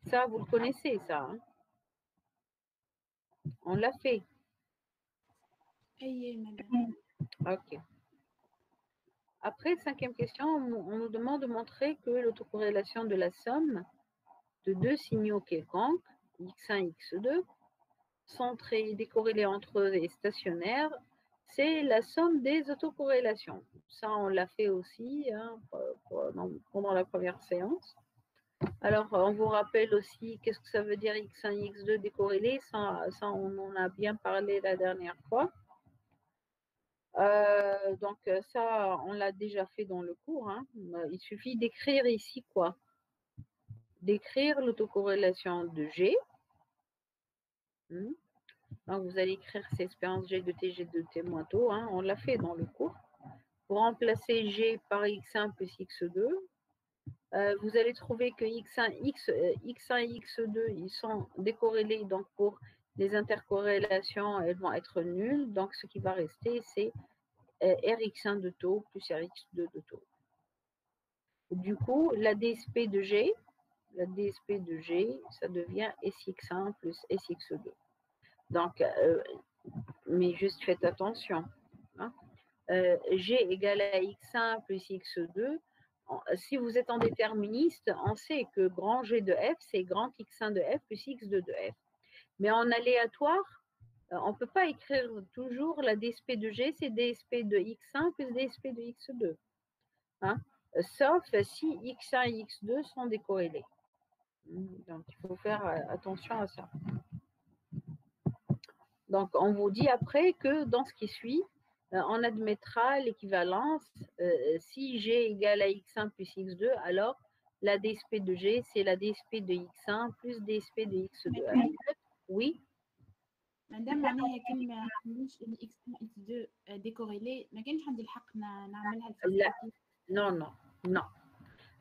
Ça, vous le connaissez, ça. Hein? On l'a fait. Oui, madame. OK. Après, cinquième question, on nous demande de montrer que l'autocorrélation de la somme de deux signaux quelconques, X1 et X2, centrés, décorrélés entre eux et stationnaires, c'est la somme des autocorrélations. Ça, on l'a fait aussi hein, pendant la première séance. Alors, on vous rappelle aussi qu'est-ce que ça veut dire X1 et X2 décorrélés. Ça, on en a bien parlé la dernière fois. Donc, ça, on l'a déjà fait dans le cours. Hein. Il suffit d'écrire ici quoi? D'écrire l'autocorrélation de G. Donc, vous allez écrire ces expériences G de T, G de T moins taux. Hein. On l'a fait dans le cours. Pour remplacer G par X1 plus X2, vous allez trouver que X1 et X2, ils sont décorrélés. Donc, pour les intercorrélations, elles vont être nulles. Donc, ce qui va rester, c'est Rx1 de taux plus Rx2 de taux. Du coup, la DSP de G, ça devient Sx1 plus Sx2. Donc, mais juste faites attention. Hein. G égale à X1 plus X2. Si vous êtes en déterministe, on sait que grand G de F, c'est grand X1 de F plus X2 de F. Mais en aléatoire, on ne peut pas écrire toujours la DSP de G, c'est DSP de X1 plus DSP de X2. Hein? Sauf si X1 et X2 sont décorrélés. Donc, il faut faire attention à ça. Donc, on vous dit après que dans ce qui suit, on admettra l'équivalence. Si G égale à X1 plus X2, alors la DSP de G, c'est la DSP de X1 plus DSP de X2. Oui. مادام معناها كلمة ما عنديش إكس 1 إكس 2 ديكوريلي ما كانش عندي الحق نعملها لا non non Non.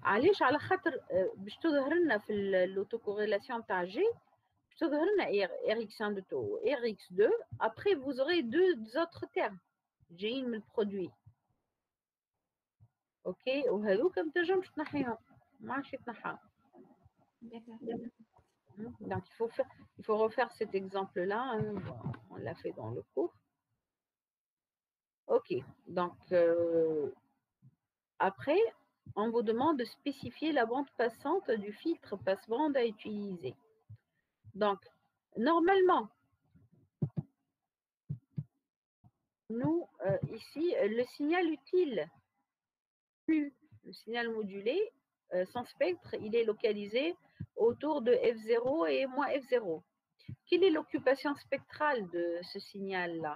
علاش على خاطر باش تظهر لنا في l'autocorrélation تاع G باش تظهر لنا Rx1 de taux Rx2 après vous aurez deux autres termes جايين من البرودوي اوكي وهذوك ما تنجمش تنحيهم ما عادش يتنحى. D'accord. Donc il faut refaire cet exemple là hein. On l'a fait dans le cours. Ok, donc après on vous demande de spécifier la bande passante du filtre passe-bande à utiliser. Donc normalement nous ici le signal utile plus le signal modulé son spectre il est localisé autour de F0 et moins F0. Quelle est l'occupation spectrale de ce signal-là?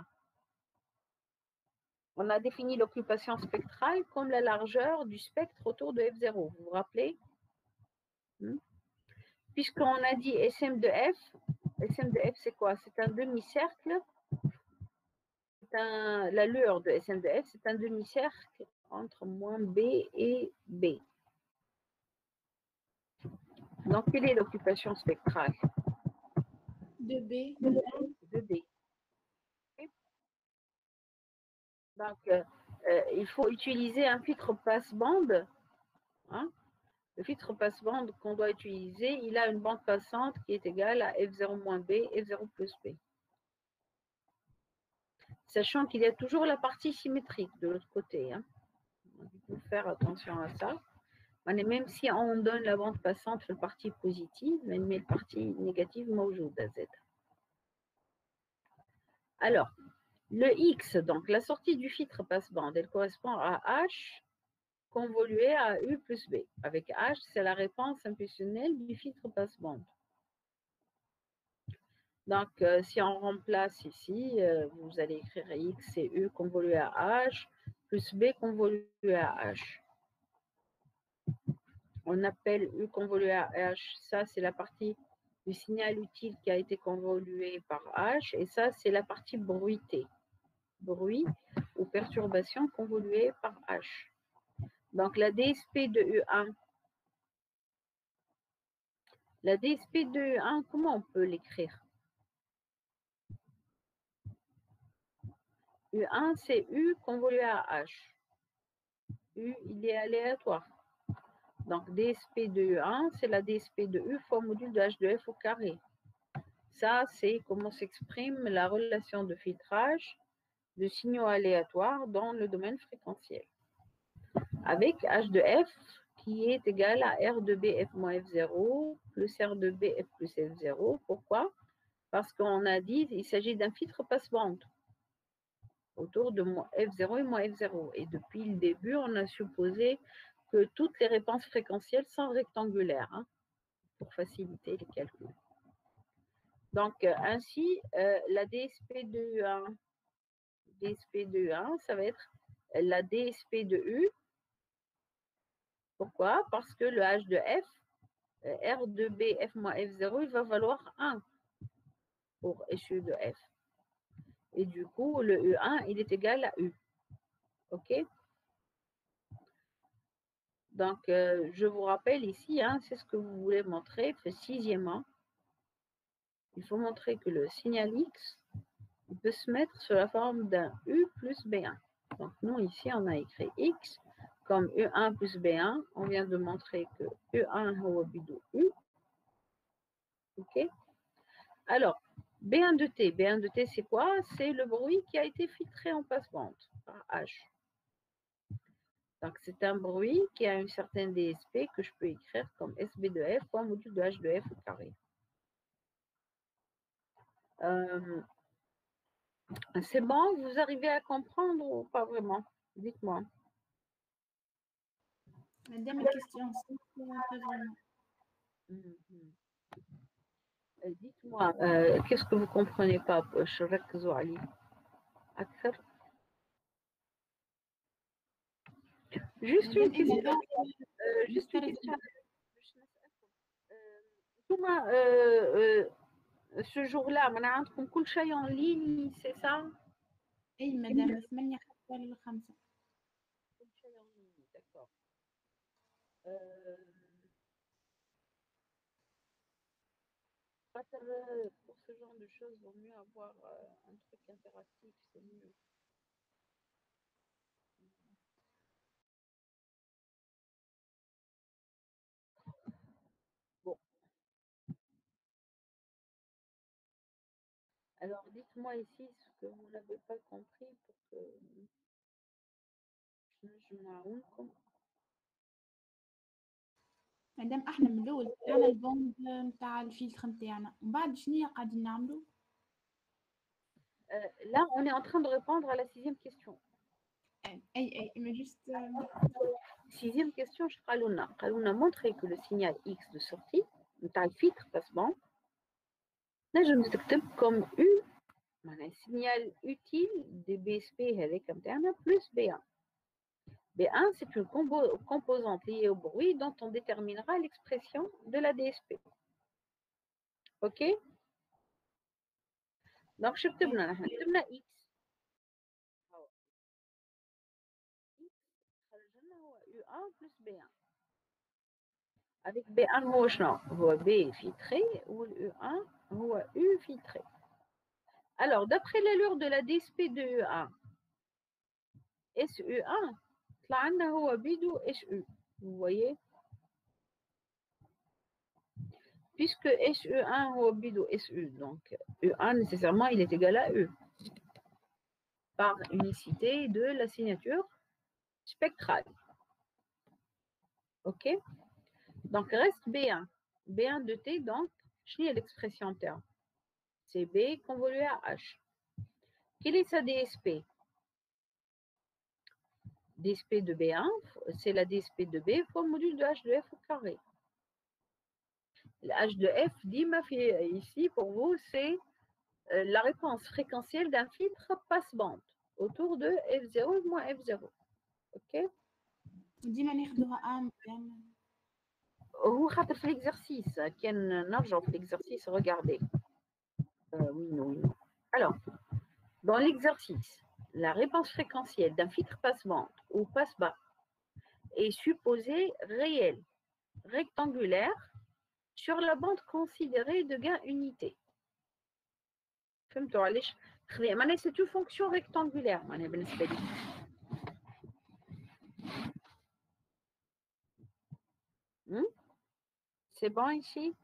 On a défini l'occupation spectrale comme la largeur du spectre autour de F0. Vous vous rappelez? Puisqu'on a dit SM de F c'est quoi? C'est un demi-cercle. La lueur de SM de F, c'est un demi-cercle entre moins B et B. Donc, quelle est l'occupation spectrale? De B. De B. Donc, il faut utiliser un filtre passe-bande. Hein? Le filtre passe-bande qu'on doit utiliser, il a une bande passante qui est égale à F0-B, F0 plus B. Sachant qu'il y a toujours la partie symétrique de l'autre côté. Hein? Il faut faire attention à ça. Même si on donne la bande passante sur la partie positive, mais la partie négative, موجود à Z. Alors, le X, donc la sortie du filtre passe-bande, elle correspond à H convolué à U plus B. Avec H, c'est la réponse impulsionnelle du filtre passe-bande. Donc, si on remplace ici, vous allez écrire X et U convolué à H plus B convolué à H. On appelle U convolué à H, ça c'est la partie du signal utile qui a été convolué par H, et ça c'est la partie bruitée, bruit ou perturbation convoluée par H. Donc la DSP de U1, comment on peut l'écrire? U1 c'est U convolué à H. U il est aléatoire. Donc DSP de U1 c'est la DSP de U fois module de H de F au carré. Ça, c'est comment s'exprime la relation de filtrage de signaux aléatoires dans le domaine fréquentiel. Avec H de F qui est égal à R de B F moins F0 plus R de B F plus F0. Pourquoi? Parce qu'on a dit qu'il s'agit d'un filtre passe-bande autour de F0 et moins F0. Et depuis le début, on a supposé que toutes les réponses fréquentielles sont rectangulaires hein, pour faciliter les calculs. Donc, ainsi, la DSP de U1, ça va être la DSP de U. Pourquoi? Parce que le H de F, R de B, F moins F0, il va valoir 1 pour SU de F. Et du coup, le U1, il est égal à U. OK? Donc, je vous rappelle ici, hein, c'est ce que vous voulez montrer, sixièmement. Il faut montrer que le signal X, il peut se mettre sous la forme d'un U plus B1. Donc, nous, ici, on a écrit X comme U1 plus B1. On vient de montrer que U1 هو بدو U. OK? Alors, B1 de T. B1 de T, c'est quoi? C'est le bruit qui a été filtré en passe-bande par H. Donc, c'est un bruit qui a une certaine DSP que je peux écrire comme SB de F fois module de H de F au carré. C'est bon? Vous arrivez à comprendre ou pas vraiment? Dites-moi. Madame, ma question, c'est pas vraiment. Dites-moi, qu'est-ce que vous ne comprenez pas? Je ركزوا عليه أكثر. Juste une question. Juste une question. Ce jour-là, on a عندكم كل شيء en ligne, c'est ça? اي مدام 8 حتى ل5. كل شيء en ligne, d'accord. Pour ce genre de choses, il vaut mieux avoir un truc interactif, c'est mieux. Bon. Alors, dites-moi ici ce que vous n'avez pas compris pour que je m'aounkom. مادام احنا من الاول تاعنا البوند نتاع الفيلتر نتاعنا ومن بعد شنيا قاعدين نعملوا؟ Là, on est en train de répondre à la 6e question. اي mais juste 6e question, je قالوا montrer que le signal X de sortie, نتاع الفلتر passeband, نجم تكتب comme U, معناها signal utile des BSP هذاك نتاعنا plus B1. B1, c'est une composante liée au bruit dont on déterminera l'expression de la DSP. OK? Donc, je كتبنا X. U1 plus B1. Avec B1 هو شنو؟ هو B filtré ou U1 هو U filtré. Alors, d'après l'allure de la DSP de U1, SU1, طلع عندنا هو بيدو SU. Vous voyez? Puisque SU1 هو بيدو SU, donc U1 nécessairement il est égal à U par unicité de la signature spectrale. OK? Donc, reste B1. B1 de T, donc, je lis l'expression terme. C'est B convolué à H. Quelle est sa DSP? DSP de B1, c'est la DSP de B fois le module de H de F au carré. Le H de F, dit ici pour vous, c'est la réponse fréquentielle d'un filtre passe-bande autour de F0 moins F0. OK? ديما ناخذوها هو خاطر في l'exercice كان نرجعوا في l'exercice regardez. Oui, non. Alors, dans l'exercice, la réponse fréquentielle d'un filtre passe-bande ou passe-bas est supposée réelle, rectangulaire, sur la bande considérée de gain unité. C'est une fonction rectangulaire. C'est bon ici?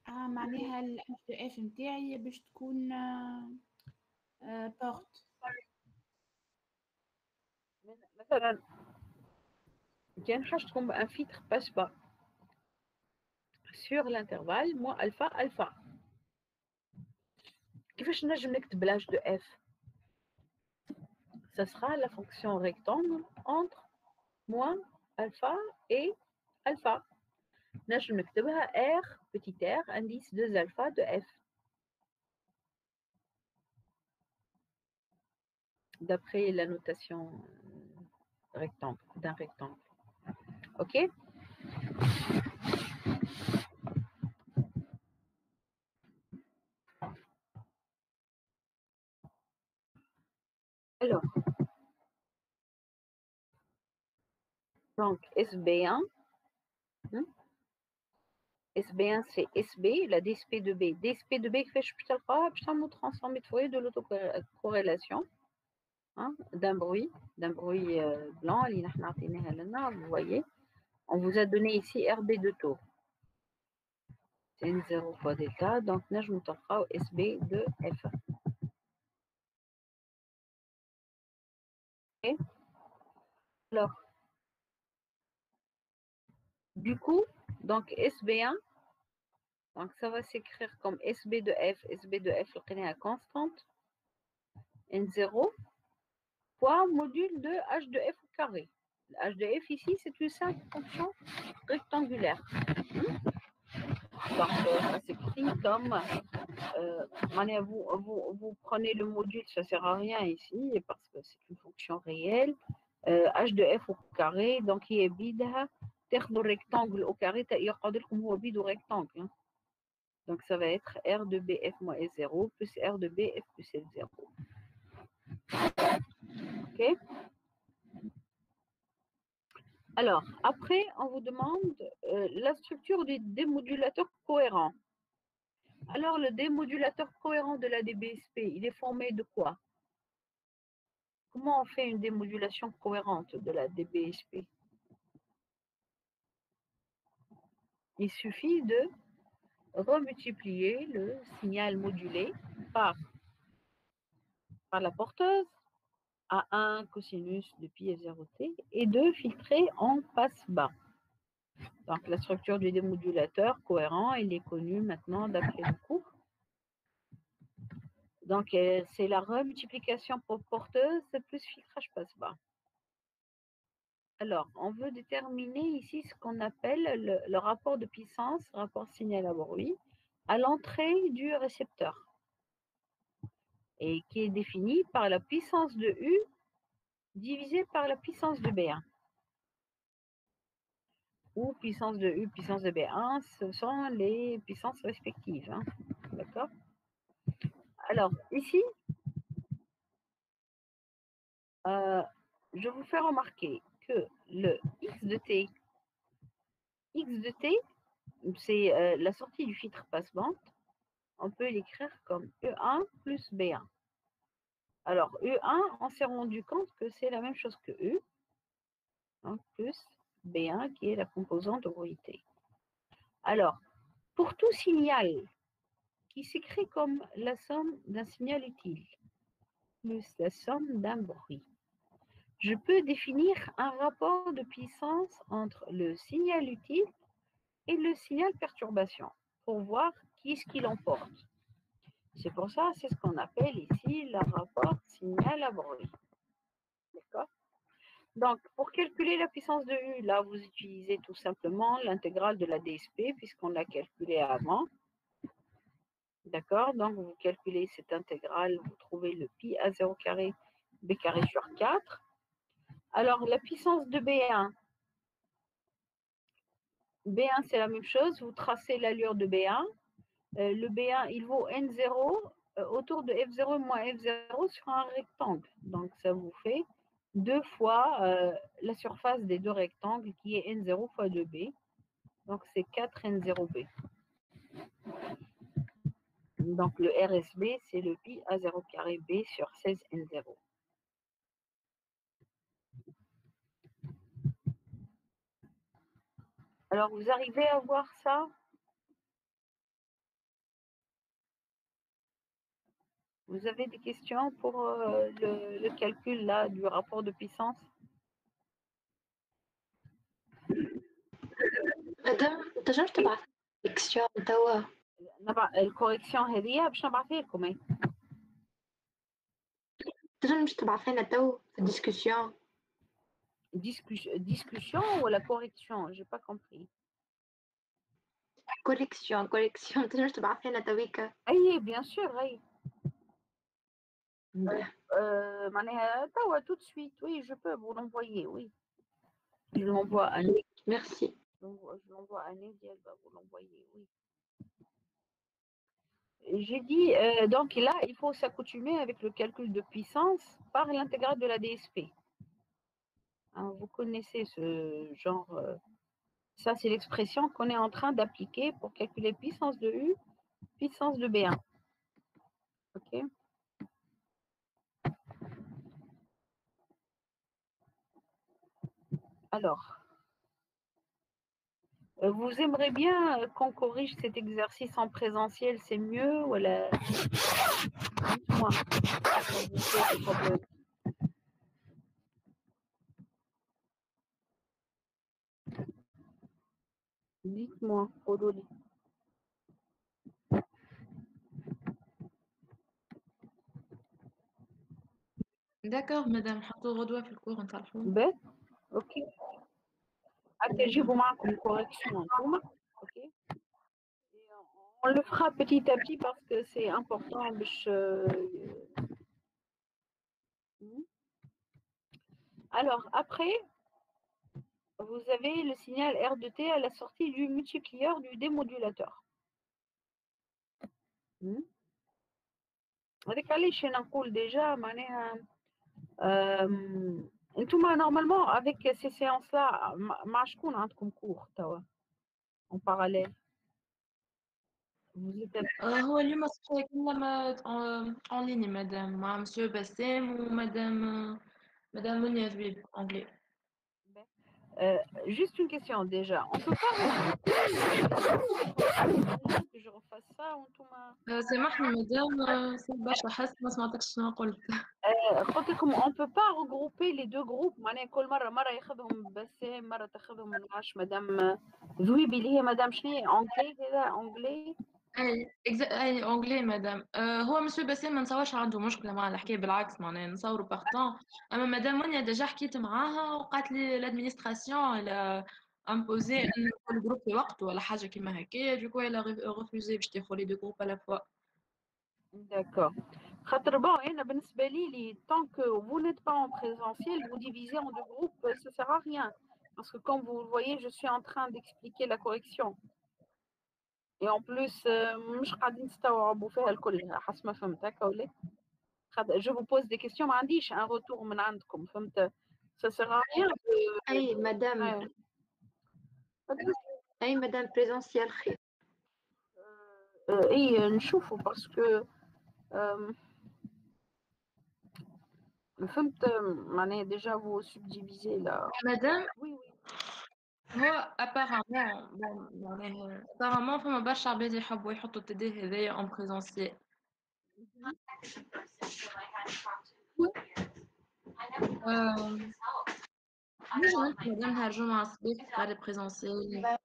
معناها ال F نتاعي باش تكون porte. مثلا كان حاجتكم un filtre passe pas sur l'intervalle moins alpha alpha. كيفاش نجم نكتب l'âge de f? Ça sera la fonction rectangle entre moins alpha et alpha. نجم نكتبها r petit r indice 2 alpha de f. D'après la notation rectangle, d'un rectangle. OK? Alors, donc SB1, SB1 c'est SB, la DSP de B. DSP de B fait je nous transformer de Fourier de l'autocorrélation d'un bruit blanc, vous voyez. On vous a donné ici RB de taux. C'est une 0 fois delta, donc là je me au SB de F. Okay. Alors, du coup, donc SB1, donc ça va s'écrire comme SB de F, SB de F, le est à constante, N0, fois module de H de F au carré. H de F ici, c'est une simple fonction rectangulaire. Donc, ça s'écrit comme, vous prenez le module, ça ne sert à rien ici, parce que c'est une fonction réelle. H de F au carré, donc il est bide, le rectangle au carré, il y a bide au rectangle. Donc, ça va être R de BF moins S0 plus R de BF plus S0. OK? Alors, après, on vous demande la structure du démodulateur cohérent. Alors, le démodulateur cohérent de la DBSP, il est formé de quoi? Comment on fait une démodulation cohérente de la DBSP? Il suffit de remultiplier le signal modulé par la porteuse à 1 cosinus de pi F0t et de filtrer en passe bas. Donc, la structure du démodulateur cohérent, il est connu maintenant d'après le cours. Donc, c'est la remultiplication pour porteuse plus filtrage passe bas. Alors, on veut déterminer ici ce qu'on appelle le rapport de puissance, rapport signal à bruit, à l'entrée du récepteur, et qui est défini par la puissance de U divisée par la puissance de B1. Ou puissance de U, puissance de B1, ce sont les puissances respectives. Hein. D'accord? Alors, ici, je vous fais remarquer que le X de T, c'est la sortie du filtre passe-bande. On peut l'écrire comme E1 plus B1. Alors, E1, on s'est rendu compte que c'est la même chose que U, hein, plus B1 qui est la composante de bruité. Alors, pour tout signal qui s'écrit comme la somme d'un signal utile plus la somme d'un bruit, je peux définir un rapport de puissance entre le signal utile et le signal perturbation pour voir qui est-ce qui l'emporte. C'est pour ça, c'est ce qu'on appelle ici le rapport signal à bruit. D'accord? Donc, pour calculer la puissance de U, là, vous utilisez tout simplement l'intégrale de la DSP, puisqu'on l'a calculée avant. D'accord? Donc, vous calculez cette intégrale, vous trouvez le pi à 0 carré, B carré sur 4. Alors, la puissance de B1. B1, c'est la même chose. Vous tracez l'allure de B1. Le B1, il vaut N0 autour de F0 moins F0 sur un rectangle. Donc, ça vous fait 2 fois la surface des deux rectangles qui est N0 fois 2B. Donc, c'est 4N0B. Donc, le RSB, c'est le pi à 0 carré B sur 16N0. Alors, vous arrivez à voir ça? Vous avez des questions pour le calcul là, du rapport de puissance? مدام تنجمش تبعث كيستيون توا الكوريكسيون هذه باش نبعثها لكم. تنجمش تبعث لنا تو في الديسكسيون Discussion ou la correction? J'ai pas compris. كوليكسيون تنجمش تبعث لنا تويكا Oui, bien sûr, oui. Tout de suite, oui, je peux vous l'envoyer, oui. Je l'envoie à Nick. Merci. Je l'envoie à Nick, elle va vous l'envoyer, oui. J'ai dit, donc là, il faut s'accoutumer avec le calcul de puissance par l'intégrale de la DSP. Hein, vous connaissez ce genre, ça c'est l'expression qu'on est en train d'appliquer pour calculer puissance de U, puissance de B1. OK? Alors, vous aimeriez bien qu'on corrige cet exercice en présentiel, c'est mieux ou la... Dites-moi. Dites-moi, Rodoli. D'accord, madame. حطوا غدوة في الكور نصلحوه. Ben, ok. هتجيبوا معكم correction انتوما. Ok. Et on le fera petit à petit parce que c'est important. Alors, après, vous avez le signal R de T à la sortie du multiplieur du démodulateur. هذاك علاش نقول déjà معناها انتوما normalement avec ces séances là مع شكون عندكم cours توا en parallèle vous êtes هو اليوم الصبح كنا en ligne madame مع monsieur بسام ومدام منى زويب anglais. juste une question déjà on peut pas que je refasse ça وانتوما سامحني مدام برشا حاسة ما سمعتكش شنو قلت. قلت لكم on peut pas regrouper les deux groupes معناها كل مرة ياخذهم بسام مرة تاخذهم من عاش مدام ذويبي اللي هي مدام شنو انجلي كذا انجلي اي اونجلي مدام. هو مسيو بسام ما نتصورش عنده مشكله مع الحكايه بالعكس معناها نصوروا بارتون. اما مدام منيا ديجا حكيت معاها وقالت لي لادمينستراسيون الى امبوزي ان كل جروب في وقته ولا حاجه كيما هكايا دوكو الى ريفوزي باش تاخذ لي دو جروب على فوا. D'accord. خاطر bon, أنا بالنسبة لي tant que vous n'êtes pas en présentiel, vous divisez en deux groupes, ça sert à rien. Parce que comme vous le voyez, je suis en train d'expliquer la correction. Et en plus, مش قاعدين نستوعبوا فيها الكل حسب ما فهمت هكا ولا؟ Je vous pose des questions, ما عنديش un retour من عندكم فهمت؟ Ça sert à rien. أي مدام أي مدام بريزونسيال خير. إيه نشوفوا parce que فهمت معناها déjà vous subdivisez là. مدام Oui, oui. هو ابارامون معناها ابارامون فما برشا عباد يحبوا يحطوا التدي هذايا اون بريزونسيال. نجم انت مدام نهار الجمعة الصباح تقري بريزونسيال. الجمعة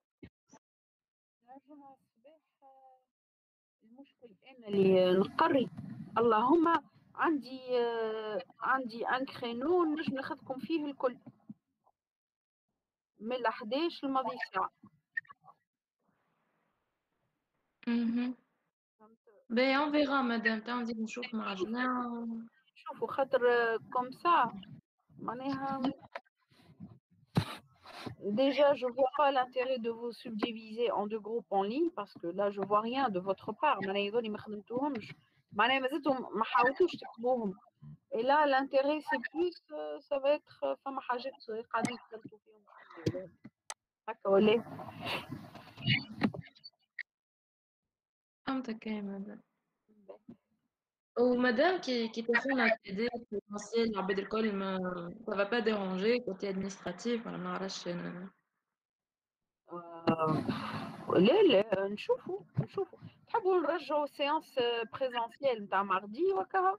الصباح المشكل أنا اللي نقري اللهم عندي ان كرينو نجم ناخذكم فيه الكل من 11 لماضي ساعة. باهي اون فيغا مدام تو نزيد نشوف مع الجماعة. شوفوا خاطر كوم سا معناها déjà je vois pas l'intérêt de vous subdiviser en deux groupes en ligne parce que là je vois rien de votre part معناها يظل ما خدمتوهمش معناها مازلتم ما حاولتوش تكتبوهم. Et là, l'intérêt, c'est plus, ça va être فما حاجات قاعدين تغلطوا فيهم هكا ولا؟ فهمتك يا مدام. ومدام كي تاخذنا التدي بريزونسيال العباد الكل ما ça va pas déranger côté administratif ولا ما نعرفش انا. لا نشوفوا تحبوا نرجعوا سيانس بريزونسيال نتاع ماردي وكا؟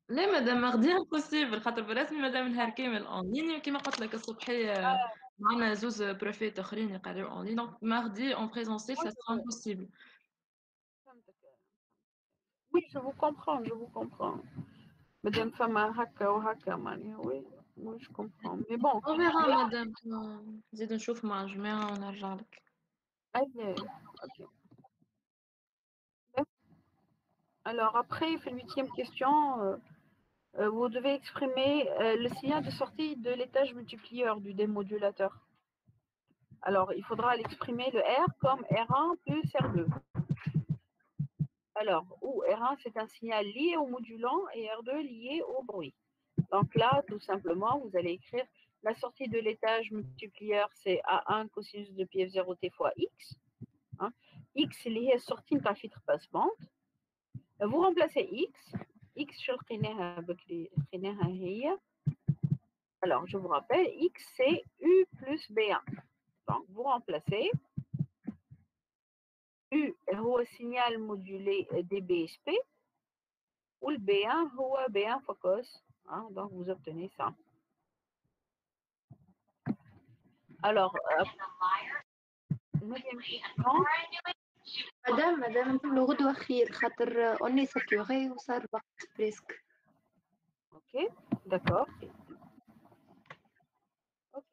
لا مدام مغدي امبوسيبل خاطر بالرسمي مدام نهار كامل اون لين كيما قلت لك الصبحيه معنا زوز بروفيت اخرين يقراو اون لين دونك ماردي اون بريزونسيال ça sera impossible. Oui, je vous comprends. مادام فما هكا وهكا معناها oui je comprends mais bon. On verra مدام نزيد نشوف مع الجماعة ونرجع لك. Ok. Alors après, la 8e question, vous devez exprimer le signal de sortie de l'étage multiplieur du démodulateur. Alors, il faudra l'exprimer le R comme R1 plus R2. Alors, où R1, c'est un signal lié au modulant et R2 lié au bruit. Donc là, tout simplement, vous allez écrire la sortie de l'étage multiplieur, c'est A1 cosinus de pi F0 T fois X. Hein. X, c'est lié à la sortie de la filtre passe-bande. Vous remplacez X. X, alors, je vous rappelle, X, c'est U plus B1. Donc, vous remplacez U هو signal modulé des BSP ou le B1 هو B1 focus. Hein, donc, vous obtenez ça. Alors, مدام نكملوا غدوة خير خاطر اوني ساتوري وصار وقت بريسك. Ok, d'accord. Ok.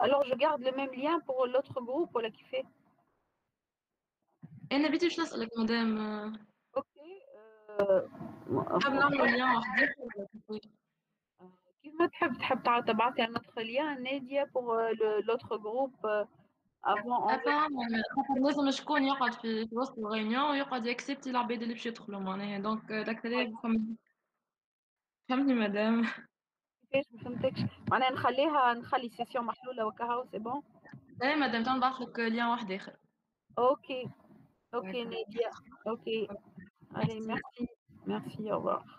Alors, je garde le même lien pour l'autre groupe ولا كيفاه؟ أنا بدي باش نسألك مدام اوكي نحب نعمل ليان وحدي ولا كيفاه؟ كيف ما تحب تبعتي على notre lien Nadia pour l'autre groupe avant apparemment خاطر لازم شكون يقعد في وسط الغينيون ويقعد يكسبتي العباد اللي باش يدخلوا معناها دونك داكتري فهمتني مدام. كيفاش ما فهمتكش معناها نخلي سيسيون محلولة وكهو سي بون. اي مدام تو نبعث لك لين واحد اخر. اوكي نادية. اوكي allez merci au revoir.